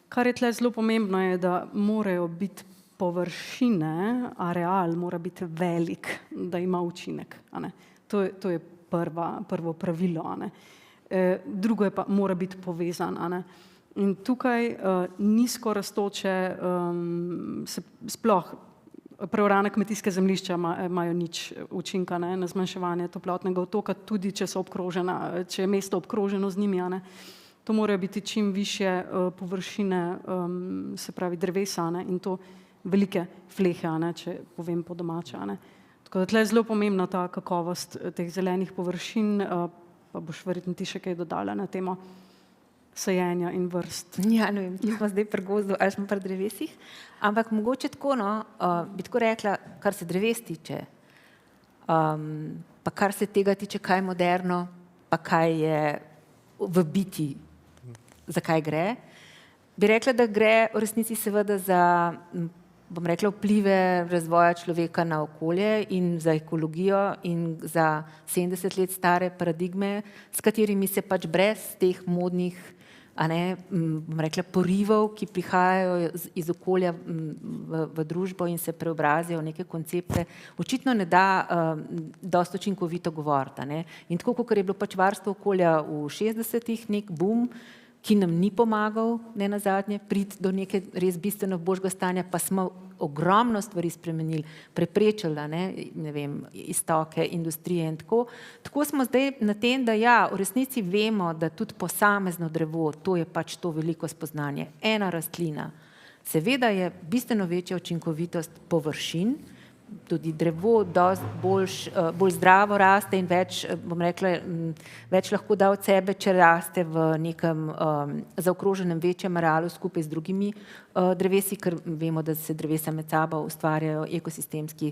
kar je tle zelo pomembno je, da morajo biti površine, areal mora biti velik, da ima učinek. To je prvo pravilo. Drugo je pa, mora biti povezan. In tukaj nizko rastoče, sploh preorana kmetijske zemljišča imajo nič učinka na zmanjševanje toplotnega otoka, tudi če so obkrožena, če je mesto obkroženo z njimi. To morajo biti čim višje površine, se pravi drevesa, in to velike flehe, če povem po domače. Tako da tle je zelo pomembna ta kakovost teh zelenih površin, pa boš verjetno ti še kaj dodala na temo sajenja in vrst. Ja, ne vem, če smo zdaj pri gozdu ali smo pri drevesih, ampak mogoče tako, no, bi tako rekla, kar se dreves tiče, pa kar se tega tiče, kaj je moderno, pa kaj je v biti, za kaj gre. Bi rekla, da gre v resnici seveda za, bom rekla, vplive razvoja človeka na okolje in za ekologijo in za 70 let stare paradigme, s katerimi se pač brez teh modnih, bom rekla, porivov, ki prihajajo iz okolja v družbo in se preobrazijo v neke koncepte, očitno ne da dosti učinkovito govoriti. In tako, kot je bilo pač varstvo okolja v 60-ih, nek boom, ki nam ni pomagal, ne nazadnje, priti do neke res bistveno boljšega stanja, pa smo ogromno stvari spremenili, preprečili, ne vem, iztoke industrije in tako. Tako smo zdaj na tem, da ja, v resnici vemo, da tudi posamezno drevo, to je pač to veliko spoznanje, ena rastlina. Seveda je bistveno večja učinkovitost površin, tudi drevo bolj zdravo raste in več, bom rekla, več lahko da od sebe, če raste v nekem zaokroženem večjem arealu skupaj z drugimi drevesi, ker vemo, da se drevesa med sabo ustvarjajo ekosistemski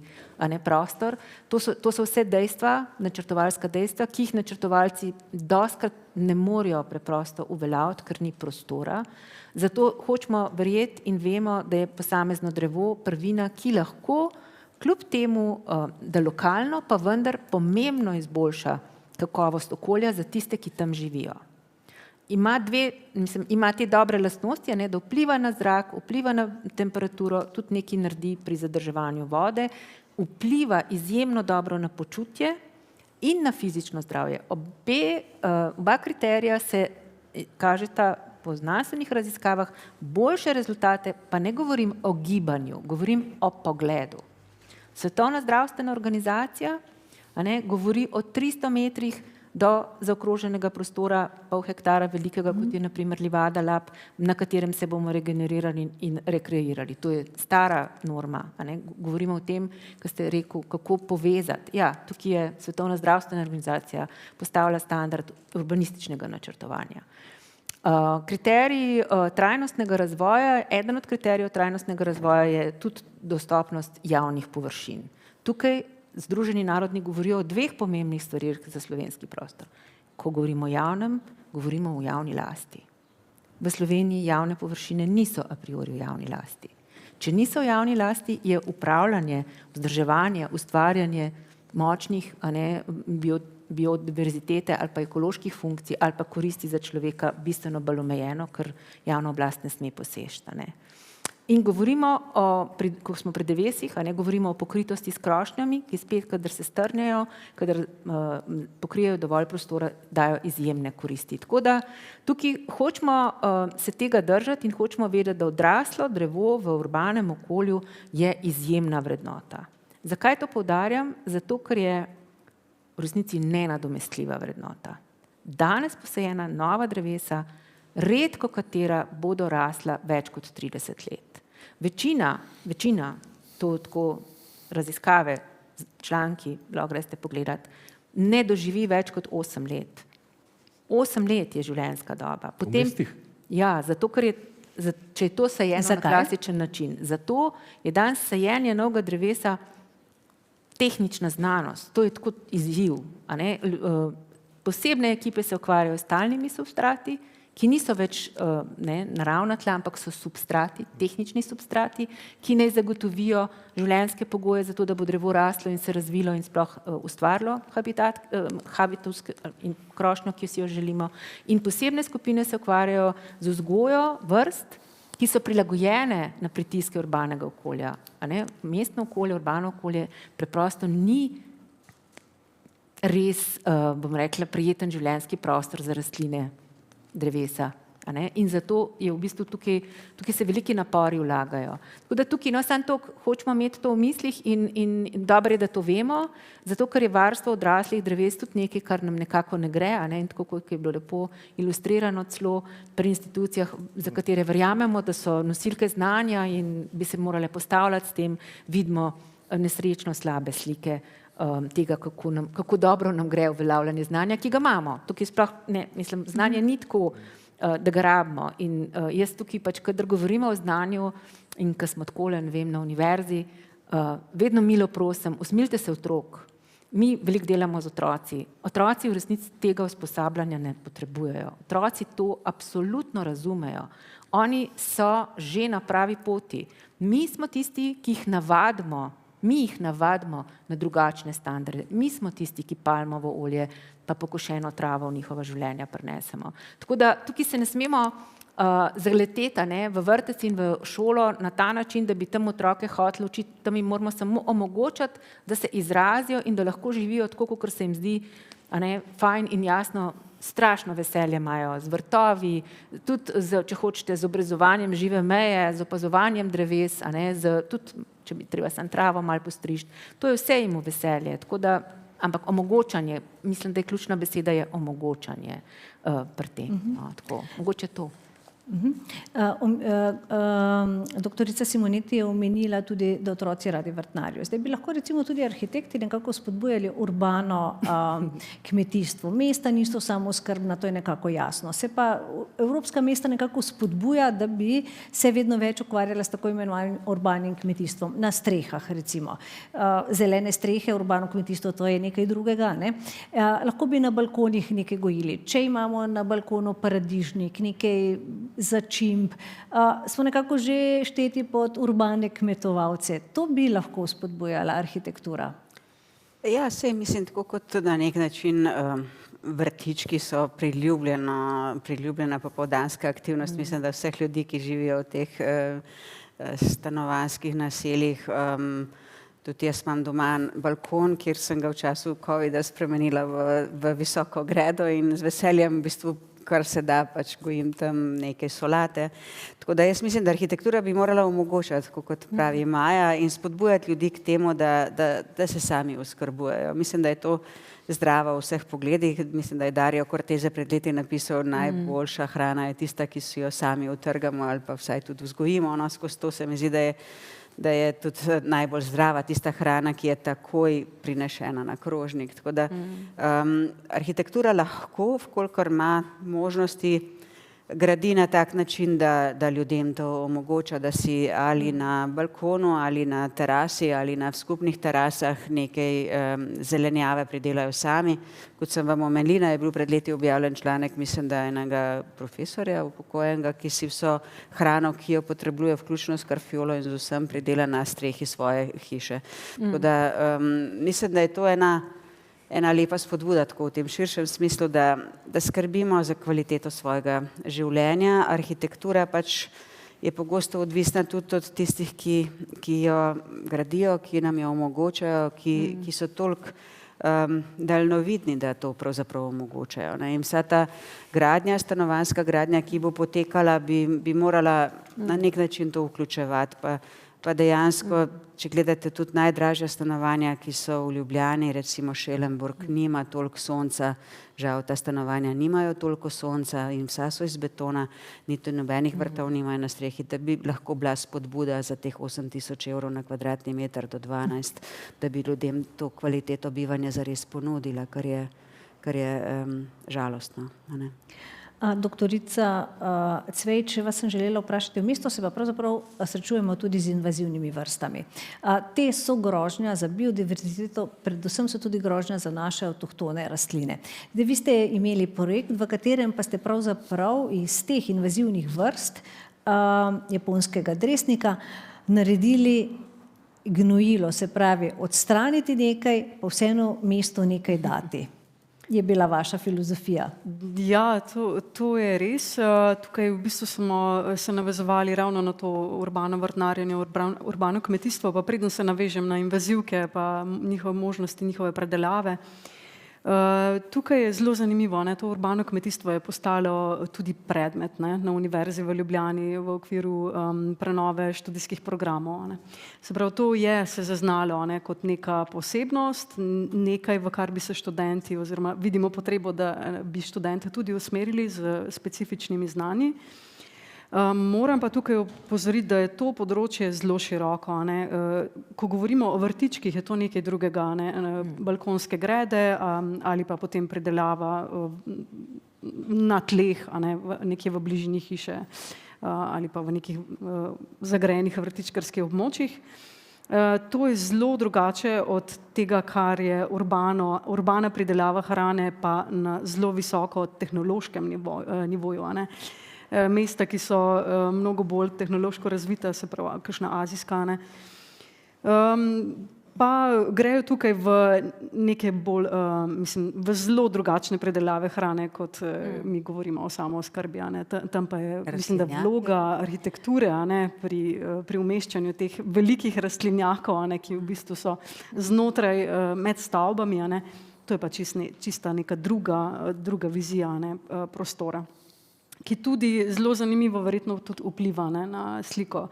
prostor. To so vse dejstva, načrtovalska dejstva, ki jih načrtovalci dostikrat ne morejo preprosto uveljaviti, ker ni prostora. Zato hočemo verjeti in vemo, da je posamezno drevo prvina, ki lahko kljub temu, da lokalno, pa vendar pomembno izboljša kakovost okolja za tiste, ki tam živijo. Ima te dobre lastnosti, da vpliva na zrak, vpliva na temperaturo, tudi nekaj naredi pri zadrževanju vode, vpliva izjemno dobro na počutje in na fizično zdravje. Oba kriterija se kažeta po znanstvenih raziskavah boljše rezultate, pa ne govorim o gibanju, govorim o pogledu. Svetovna zdravstvena organizacija govori o 300 metrih do zaokroženega prostora, pol hektara velikega, kot je na primer livada, lap, na katerem se bomo regenerirali in rekreirali. To je stara norma. Govorimo o tem, kar ste rekel, kako povezati. Ja, tukaj je Svetovna zdravstvena organizacija postavila standard urbanističnega načrtovanja. Kriterij trajnostnega razvoja, eden od kriterijev trajnostnega razvoja je tudi dostopnost javnih površin. Tukaj Združeni narodi govorijo o dveh pomembnih stvareh za slovenski prostor. Ko govorimo o javnem, govorimo o javni lasti. V Sloveniji javne površine niso a priori v javni lasti. Če niso v javni lasti, je upravljanje, vzdrževanje, ustvarjanje močnih biodiverzitete ali pa ekoloških funkcij ali pa koristi za človeka bistveno bolj omejeno, ker javna oblast ne sme poseči. In govorimo, ko smo pri drevesih, govorimo o pokritosti s krošnjami, ki spet, kadar se strnejo, kadar pokrijejo dovolj prostora, dajo izjemne koristi. Tako da tukaj hočemo se tega držati in hočemo vedeti, da odraslo drevo v urbanem okolju je izjemna vrednota. Zakaj to poudarjam? Zato, ker je v resnici nenadomestljiva vrednota. Danes posajena nova drevesa, redko katera bodo rasla več kot 30 let. Večina, to tako raziskave, članki, lahko greste pogledati, ne doživi več kot 8 let. 8 let je življenjska doba. Potem, ja, zato, ker če je to sajeno na klasičen način. Zato je danes sajenje novega drevesa tehnična znanost, to je tako izziv. Posebne ekipe se ukvarjajo s stalnimi substrati, ki niso več naravna tla, ampak so substrati, tehnični substrati, ki naj zagotovijo življenjske pogoje za to, da bo drevo raslo in se razvilo in sploh ustvarilo habitus in krošnjo, ki si jo želimo. In posebne skupine se ukvarjajo z vzgojo vrst, ki so prilagojene na pritiske urbanega okolja. Mestno okolje, urbano okolje preprosto ni res, bom rekla, prijeten življenjski prostor za rastline, drevesa. In zato je v bistvu tukaj se veliki napori vlagajo. Tako da tukaj samo to, hočemo imeti to v mislih in dobro je, da to vemo, zato ker je varstvo odraslih dreves tudi nekaj, kar nam nekako ne gre, in tako kot je bilo lepo ilustrirano celo pri institucijah, za katere verjamemo, da so nosilke znanja in bi se morale postavljati s tem, vidimo nesrečno slabe slike tega, kako dobro nam gre uveljavljanje znanja, ki ga imamo. Tukaj sploh, znanje ni tako da ga rabimo. In jaz tukaj pač, kadar govorimo o znanju in ko smo takole, ne vem, na univerzi, vedno milo prosim, usmilite se otrok. Mi veliko delamo z otroci. Otroci v resnici tega usposabljanja ne potrebujejo. Otroci to absolutno razumejo. Oni so že na pravi poti. Mi smo tisti, ki jih navadimo, na drugačne standarde. Mi smo tisti, ki palmovo olje pa pokošeno travo v njihova življenja prinesemo. Tako da tukaj se ne smemo zaleteti v vrtec in v šolo na ta način, da bi tam otroke hoteli učiti, tam jim moramo samo omogočati, da se izrazijo in da lahko živijo tako, kot se jim zdi fajn in jasno. Strašno veselje imajo z vrtovi, tudi če hočete z obrezovanjem žive meje, z opazovanjem dreves, tudi če bi treba sam travo malo postrižiti. To je vse jim v veselje. Tako da, ampak omogočanje, mislim, da je ključna beseda je omogočanje pri tem. Tako, mogoče to. Doktorica Simoneti je omenila tudi, da otroci radi vrtnarijo. Zdaj bi lahko recimo tudi arhitekti nekako spodbujali urbano kmetijstvo. Mesta niso samooskrbna, to je nekako jasno. Se pa evropska mesta nekako spodbuja, da bi se vedno več ukvarjala s tako imenovanim urbanim kmetijstvom. Na strehah recimo. Zelene strehe, urbano kmetijstvo, to je nekaj drugega. Lahko bi na balkonih nekaj gojili. Če imamo na balkonu paradižnik, nekaj začimb, smo nekako že šteti pod urbane kmetovalce. To bi lahko spodbujala arhitektura. Ja, sej mislim, tako kot na nek način vrtički so priljubljena popoldanska aktivnost. Mislim, da vseh ljudi, ki živijo v teh stanovanjskih naseljih, tudi jaz imam doma balkon, kjer sem ga v času covida spremenila v visoko gredo in z veseljem v bistvu kar se da, pač gojim tam neke solate. Tako da jaz mislim, da arhitektura bi morala omogočati, kot pravi Maja, in spodbujati ljudi k temu, da se sami oskrbujejo. Mislim, da je to zdravo v vseh pogledih. Mislim, da je Dario Cortese pred leti napisal, najboljša hrana je tista, ki si jo sami utrgamo ali pa vsaj tudi vzgojimo. Skozi to se mi zdi, da je tudi najbolj zdrava tista hrana, ki je takoj prinešena na krožnik. Tako da arhitektura lahko, vkolikor ima možnosti, gradi na tak način, da ljudem to omogoča, da si ali na balkonu ali na terasi ali na skupnih terasah nekaj zelenjave pridelajo sami. Kot sem vam omenila, je bil pred leti objavljen članek, mislim, da enega profesorja upokojenega, ki si vso hrano, ki jo potrebuje, vključno s karfiolo in z vsem, pridela na strehi svoje hiše. Tako da mislim, da je to ena lepa spodbuda, tako v tem širšem smislu, da skrbimo za kvaliteto svojega življenja. Arhitektura pač je pogosto odvisna tudi od tistih, ki jo gradijo, ki nam jo omogočajo, ki so toliko daljnovidni, da to pravzaprav omogočajo. In vsa ta gradnja, stanovanjska gradnja, ki bo potekala, bi morala na nek način to vključevati. Pa dejansko, če gledate tudi najdražja stanovanja, ki so v Ljubljani, recimo Schellenburg, nima toliko sonca, žal ta stanovanja nimajo toliko sonca in vsa so iz betona, niti nobenih vrtov nimajo na strehi, da bi lahko bila spodbuda za teh 8.000 evrov na kvadratni meter do 12, da bi ljudem to kvaliteto bivanja zares ponudila, kar je žalostno. Doktorica Cvejč, vas sem želela vprašati, v mestu se pa pravzaprav srečujemo tudi z invazivnimi vrstami. Te so grožnja za biodiverziteto, predvsem so tudi grožnja za naše avtohtone rastline. Zdaj, vi ste imeli projekt, v katerem pa ste pravzaprav iz teh invazivnih vrst japonskega dresnika naredili gnojilo, se pravi odstraniti nekaj, pa vseeno mestu nekaj dati. Je bila vaša filozofija? Ja, to je res. Tukaj v bistvu smo se navezovali ravno na to urbano vrtnarjenje, urbano kmetijstvo, pa preden se navežem na invazivke, pa njihove možnosti, njihove predelave. Tukaj je zelo zanimivo, to urbano kmetijstvo je postalo tudi predmet na Univerzi v Ljubljani v okviru prenove študijskih programov. Se pravi, to je se zaznalo kot neka posebnost, nekaj, v kar bi se študenti, oziroma vidimo potrebo, da bi študente tudi usmerili z specifičnimi znanji. Moram pa tukaj opozoriti, da je to področje zelo široko. Ko govorimo o vrtičkih, je to nekaj drugega, balkonske grede ali pa potem predelava na tleh, a ne, nekje v bližini hiše ali pa v nekih zagrajenih vrtičkarskih območjih. To je zelo drugače od tega, kar je urbana pridelava hrane pa na zelo visoko tehnološkem nivoju. A ne. Mesta, ki so mnogo bolj tehnološko razvita, se pravi, kakšna azijska, ne, pa grejo tukaj v neke bolj, v zelo drugačne predelave hrane, kot mi govorimo o samooskrbi, a ne. Tam pa je, mislim, da vloga arhitekture, a ne, pri umeščanju teh velikih rastlinjakov, a ne, ki v bistvu so znotraj med stavbami, a ne, to je pa čista neka druga vizija, a ne, prostora, ki tudi zelo zanimivo verjetno tudi vpliva, ne, na sliko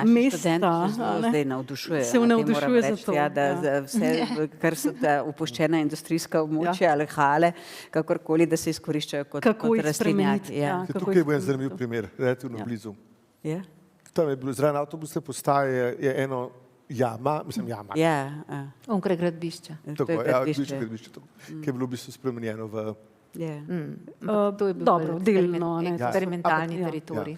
mesta. Zdaj navdušuje. Se navdušuje za to. Ja, da vse, kar so ta opuščena industrijska območja ali hale, kakorkoli, da se izkoriščajo kot rastlinjaki. Tukaj bo en zanimiv primer, relativno blizu. Tam je bilo zraven avtobusne postaje, je eno jama. Onkraj gradbišča. Tako, gradbišče, ki je bilo v bistvu spremenjeno v to je bil dobro, delno, eksperimentalni teritorij.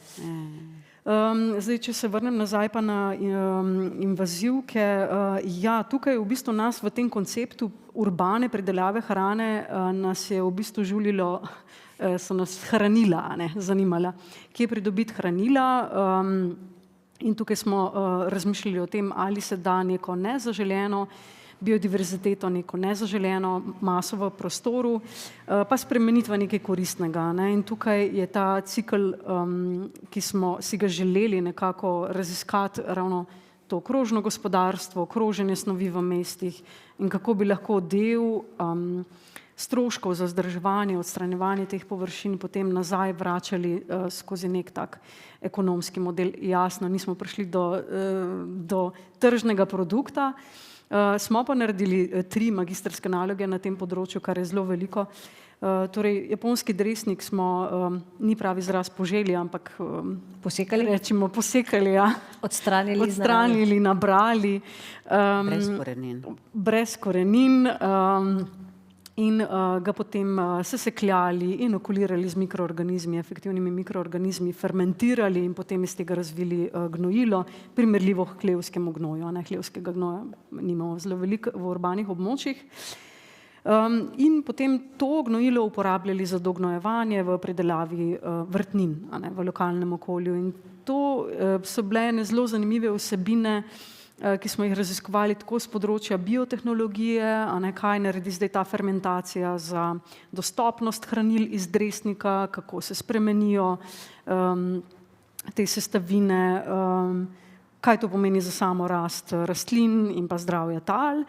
Zdaj, če se vrnem nazaj pa na invazivke, tukaj v bistvu nas v tem konceptu urbane pridelave hrane nas je v bistvu žulilo, so nas hranila, zanimala, kje pridobiti hranila, in tukaj smo razmišljali o tem, ali se da neko nezaželeno biodiverziteto, neko nezaželeno maso v prostoru, pa spremeniti v nekaj koristnega. Ne? In tukaj je ta cikel, ki smo si ga želeli nekako raziskati, ravno to krožno gospodarstvo, kroženje snovi v mestih in kako bi lahko del stroškov za vzdrževanje, odstranjevanje teh površin potem nazaj vračali skozi nek tak ekonomski model. Jasno, nismo prišli do tržnega produkta, smo pa naredili 3 magistrske naloge na tem področju, kar je zelo veliko. Torej, japonski dresnik smo, ni pravi izraz poželi, ampak rečemo posekali, odstranili, nabrali. Brez korenin. In ga potem sesekljali, inokulirali z mikroorganizmi, efektivnimi mikroorganizmi, fermentirali in potem iz tega razvili gnojilo, primerljivo hlevskemu gnoju. Hlevskega gnoja nimamo zelo veliko v urbanih območjih. In potem to gnojilo uporabljali za dognojevanje v pridelavi vrtnin, v lokalnem okolju. In to so bile ene zelo zanimive vsebine, ki smo jih raziskovali tako z področja biotehnologije, kaj naredi zdaj ta fermentacija za dostopnost hranil iz dresnika, kako se spremenijo te sestavine, kaj to pomeni za samo rast rastlin in pa zdravje tal.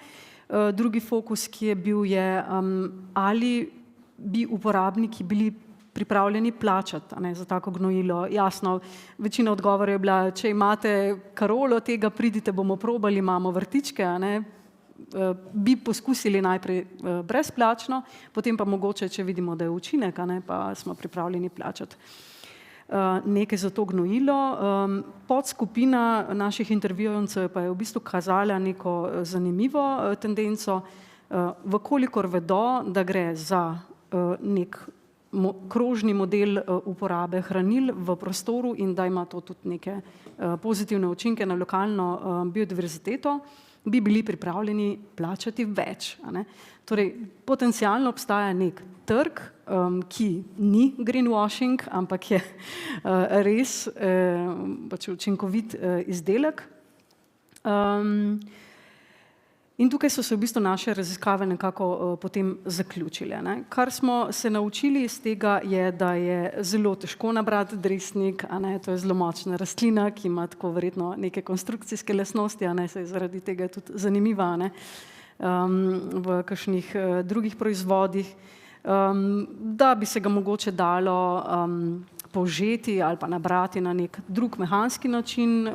Drugi fokus, ki je bil, je, ali bi uporabniki bili pripravljeni plačati za tako gnojilo. Jasno, večina odgovora je bila, če imate karolo tega, pridite, bomo probali, imamo vrtičke, bi poskusili najprej brezplačno, potem pa mogoče, če vidimo, da je učinek, pa smo pripravljeni plačati nekaj za to gnojilo. Podskupina naših intervjujevancev pa je v bistvu kazala neko zanimivo tendenco, vkolikor vedo, da gre za nek krožni model uporabe hranil v prostoru in da ima to tudi neke pozitivne učinke na lokalno biodiverziteto, bi bili pripravljeni plačati več. Torej, potencialno obstaja nek trg, ki ni greenwashing, ampak je res učinkovit izdelek. In tukaj so se v bistvu naše raziskave nekako potem zaključile. Kar smo se naučili iz tega je, da je zelo težko nabrati dresnik, to je zelo močna rastlina, ki ima tako verjetno neke konstrukcijske lastnosti, se je zaradi tega tudi zanimiva v kakšnih drugih proizvodih, da bi se ga mogoče dalo povžeti ali pa nabrati na nek drug mehanski način,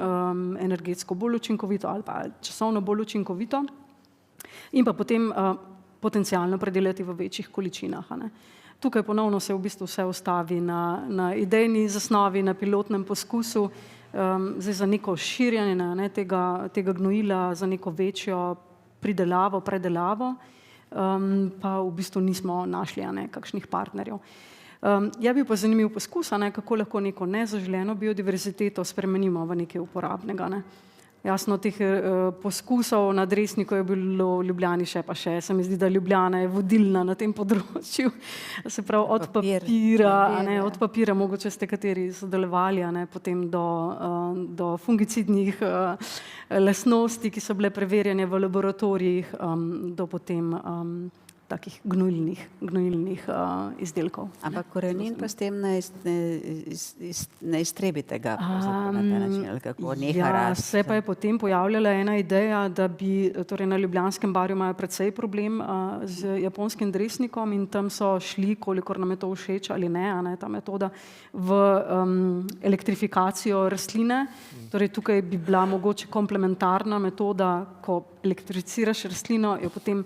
energetsko bolj učinkovito ali pa časovno bolj učinkovito, in pa potem potencialno predelati v večjih količinah. Tukaj ponovno se v bistvu vse ustavi na idejni zasnovi, na pilotnem poskusu, zdaj za neko širjenje tega gnojila, za neko večjo pridelavo, predelavo, pa v bistvu nismo našli kakšnih partnerjev. Je bil pa zanimiv poskus, kako lahko neko nezaželeno biodiverziteto spremenimo v nekaj uporabnega. Ne. Jasno, teh poskusov na Dresniku je bilo v Ljubljani še pa še. Se mi zdi, da Ljubljana je vodilna na tem področju. Se pravi, od papira, mogoče ste kateri sodelovali, potem do fungicidnih lastnosti, ki so bile preverjene v laboratorijih, do potem takih gnojilnih izdelkov. Ampak korenin pa s tem ne iztrebite ga na ta način, ali kako neha rasti. Se pa je potem pojavljala ena ideja, da bi, torej na Ljubljanskem barju imajo precej problem z japonskim Dresnikom in tam so šli, kolikor nam je to všeč ali ne, ta metoda, v elektrifikacijo rastline. Torej tukaj bi bila mogoče komplementarna metoda, ko elektriciraš rastlino, jo potem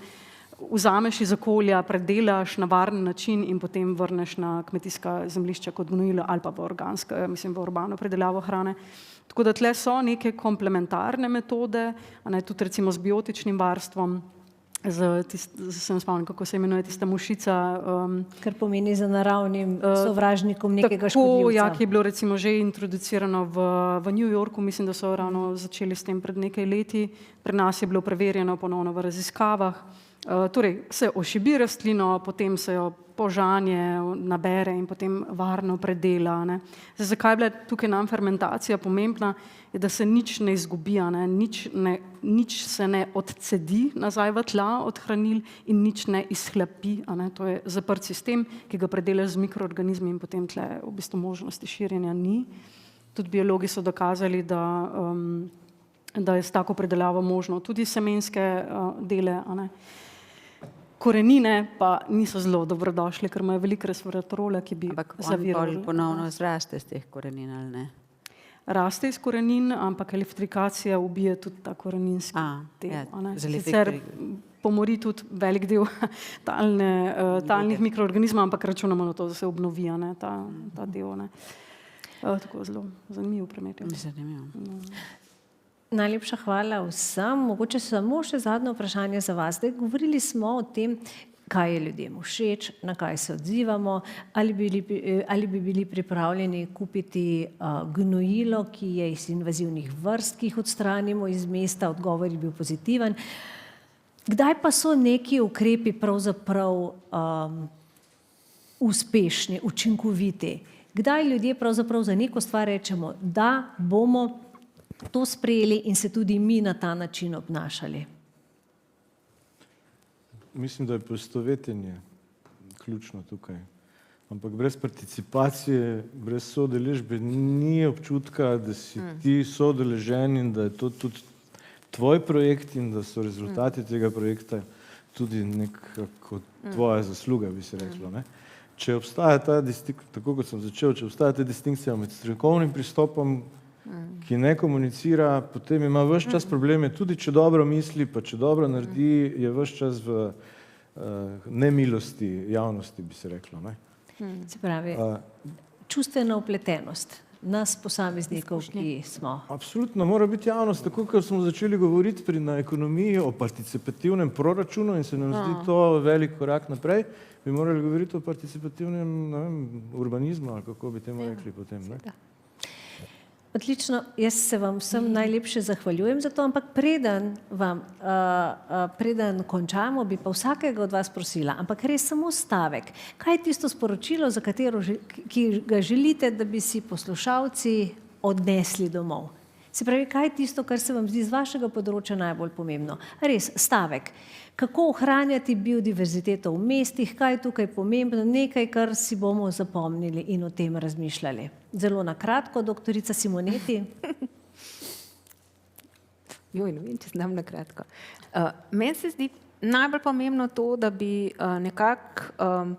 vzameš iz okolja, predelaš na varen način in potem vrneš na kmetijska zemljišča kot gnojilo ali pa v urbano predelavo hrane. Tako da tle so neke komplementarne metode, tudi recimo z biotičnim varstvom, sem spomnil, kako se imenuje tista mušica. Kar pomeni za naravnim sovražnikom nekega škodljivca. škodljivca. Ki je bilo recimo že introducirano v New Yorku, mislim, da so ravno začeli s tem pred nekaj leti. Pri nas je bilo preverjeno ponovno v raziskavah. Torej se ošibi rastlino, potem se jo požanje, nabere in potem varno predela. Zdaj, zakaj je bila tukaj nam fermentacija pomembna, je, da se nič ne izgubi, nič se ne odcedi nazaj v tla od hranil in nič ne izhlapi. To je zaprt sistem, ki ga predelaš z mikroorganizmi in potem tle v bistvu možnosti širjenja ni. Tudi biologi so dokazali, da je s tako predelavo možno tudi semenske dele. Korenine pa niso zelo dobrodošle, ker imajo veliko resveratrola, ki bi zavirali. Ampak ponovno zraste z teh korenin, ali ne? Raste iz korenin, ampak elektrifikacija ubije tudi ta koreninski del. Sicer pomori tudi velik del talnih mikroorganizmov, ampak računamo na to, da se obnovi ta del. Tako zelo zanimiv primer. Zanimivo. Najlepša hvala vsem. Mogoče samo še zadnje vprašanje za vas. Zdaj, govorili smo o tem, kaj je ljudem všeč, na kaj se odzivamo, ali bi bili pripravljeni kupiti gnojilo, ki je iz invazivnih vrst, ki jih odstranimo iz mesta. Odgovor je bil pozitiven. Kdaj pa so neki ukrepi pravzaprav uspešni, učinkoviti? Kdaj ljudje pravzaprav za neko stvar rečemo, da bomo to sprejeli in se tudi mi na ta način obnašali? Mislim, da je poistovetenje ključno tukaj. Ampak brez participacije, brez soudeležbe ni občutka, da si ti soudeležen in da je to tudi tvoj projekt in da so rezultati tega projekta tudi nekako tvoja zasluga, bi se reklo. Ne? Če obstaja ta distinkcija, tako kot sem začel, če obstaja ta distinkcija med strokovnim pristopom, ki ne komunicira, potem ima ves čas probleme, tudi če dobro misli, pa če dobro naredi, je ves čas v nemilosti javnosti, bi se reklo. Ne? Se pravi, čustvena upletenost nas posameznikov, ki smo. Absolutno, mora biti javnost, tako kot smo začeli govoriti na ekonomiji o participativnem proračunu in se nam zdi to velik korak naprej, bi morali govoriti o participativnem urbanizmu, ali kako bi temu rekli potem. Ne? Odlično, jaz se vam vsem najlepše zahvaljujem za to, ampak preden končamo, bi pa vsakega od vas prosila, ampak res samo stavek. Kaj je tisto sporočilo, ki ga želite, da bi si poslušalci odnesli domov? Se pravi, kaj je tisto, kar se vam zdi z vašega področja najbolj pomembno? Res, stavek. Kako ohranjati biodiverziteto v mestih, kaj je tukaj pomembno, nekaj, kar si bomo zapomnili in o tem razmišljali. Zelo na kratko, doktorica Simoneti. Ne vem, če znam na kratko. Meni se zdi najbolj pomembno to, da bi nekako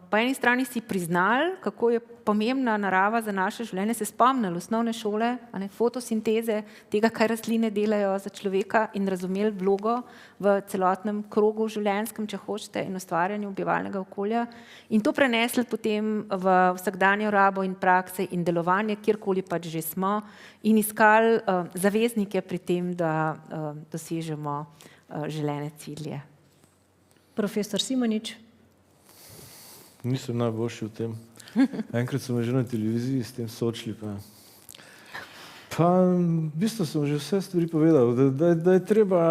po eni strani si priznali, kako je pomembna narava za naše življenje, se spomnili osnovne šole, fotosinteze, tega, kaj rastline delajo za človeka in razumeli vlogo v celotnem krogu življenjskem, če hočete, in ustvarjanju bivalnega okolja in to prenesli potem v vsakdanjo rabo in prakse in delovanje, kjerkoli pač že smo in iskali zaveznike pri tem, da dosežemo želene cilje. Profesor Simonič. Nisem najboljši v tem. Enkrat so me že na televiziji s tem sočili, pa v bistvu sem že vse stvari povedal, da je treba,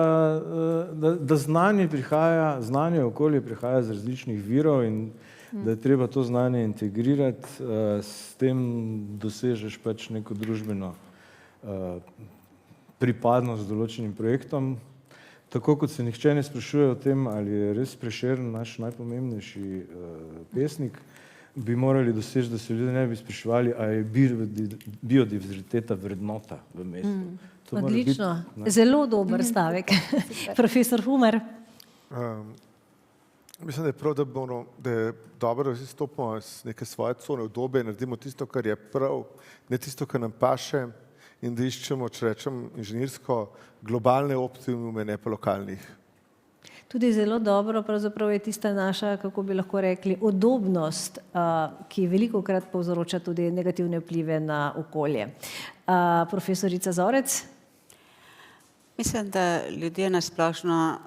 da znanje prihaja, znanje okolje prihaja z različnih virov in da je treba to znanje integrirati, s tem dosežeš pač neko družbeno pripadnost določenim projektom. Tako kot se nihče ne sprašuje o tem, ali je res Prešeren naš najpomembnejši pesnik, bi morali doseči, da se ljudje ne bi spraševali, a je biodiverziteta vrednota v mestu. To mora biti, Odlično, ne. zelo dober stavek. Profesor Humar. Mislim, da je prav, da je dobro, da vsi stopimo iz neke svoje cone obdobje, naredimo tisto, kar je prav, ne tisto, kar nam paše, in da iščemo, če rečem inženirsko, globalne optimume, ne pa lokalnih. Tudi zelo dobro pravzaprav je tista naša, kako bi lahko rekli, udobnost, ki veliko krat povzroča tudi negativne vplive na okolje. Profesorica Zorec? Mislim, da ljudje nasplošno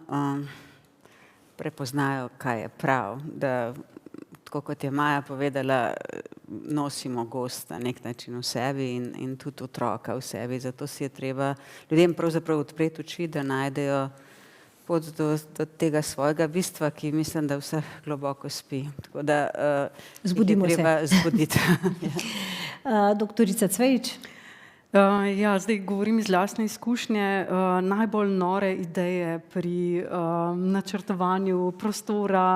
prepoznajo, kaj je prav, da tako kot je Maja povedala, nosimo gost na nek način v sebi in tudi otroka v sebi, zato si je treba ljudem pravzaprav odpreti oči, da najdejo pot do tega svojega bistva, ki mislim, da vse globoko spi. Tako da Zbudimo se. jih je treba zbuditi. Doktorica Cvejić? Ja, zdaj govorim iz lastne izkušnje. Najbolj nore ideje pri načrtovanju prostora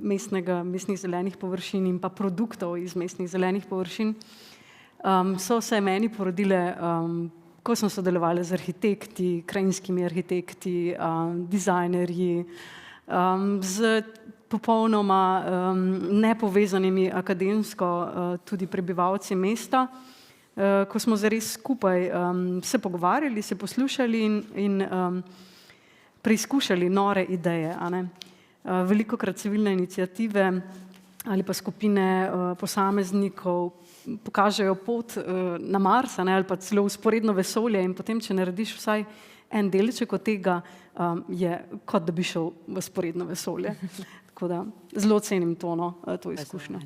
mestnih zelenih površin in pa produktov iz mestnih zelenih površin so se meni porodile, ko sem sodelovala z arhitekti, krajinskimi arhitekti, dizajnerji, z popolnoma nepovezanimi akademsko tudi prebivalci mesta, ko smo zares skupaj se pogovarjali, se poslušali in preizkušali nore ideje. Velikokrat civilne iniciative ali pa skupine posameznikov pokažejo pot na Mars ali pa celo vzporedno vesolje in potem, če narediš vsaj en delček od tega, je kot da bi šel v vzporedno vesolje. Tako da zelo cenim to izkušnjo.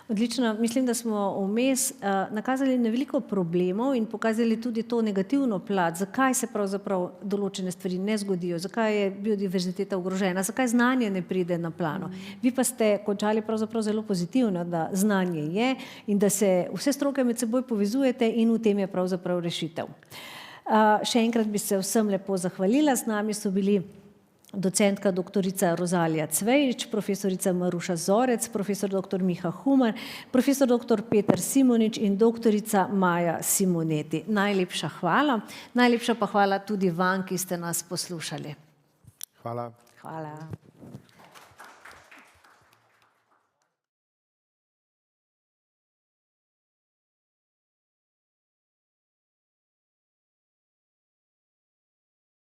Odlično. Mislim, da smo vmes nakazali na veliko problemov in pokazali tudi to negativno plat, zakaj se pravzaprav določene stvari ne zgodijo, zakaj je biodiverziteta ogrožena, zakaj znanje ne pride na plano. Vi pa ste končali pravzaprav zelo pozitivno, da znanje je in da se vse stroke med seboj povezujete in v tem je pravzaprav rešitev. Še enkrat bi se vsem lepo zahvalila. Z nami so bili docentka doktorica Rozalija Cvejić, profesorica Maruša Zorec, profesor dr. Miha Humar, profesor dr. Peter Simonič in doktorica Maja Simoneti. Najlepša hvala. Najlepša pa hvala tudi vam, ki ste nas poslušali. Hvala. Hvala.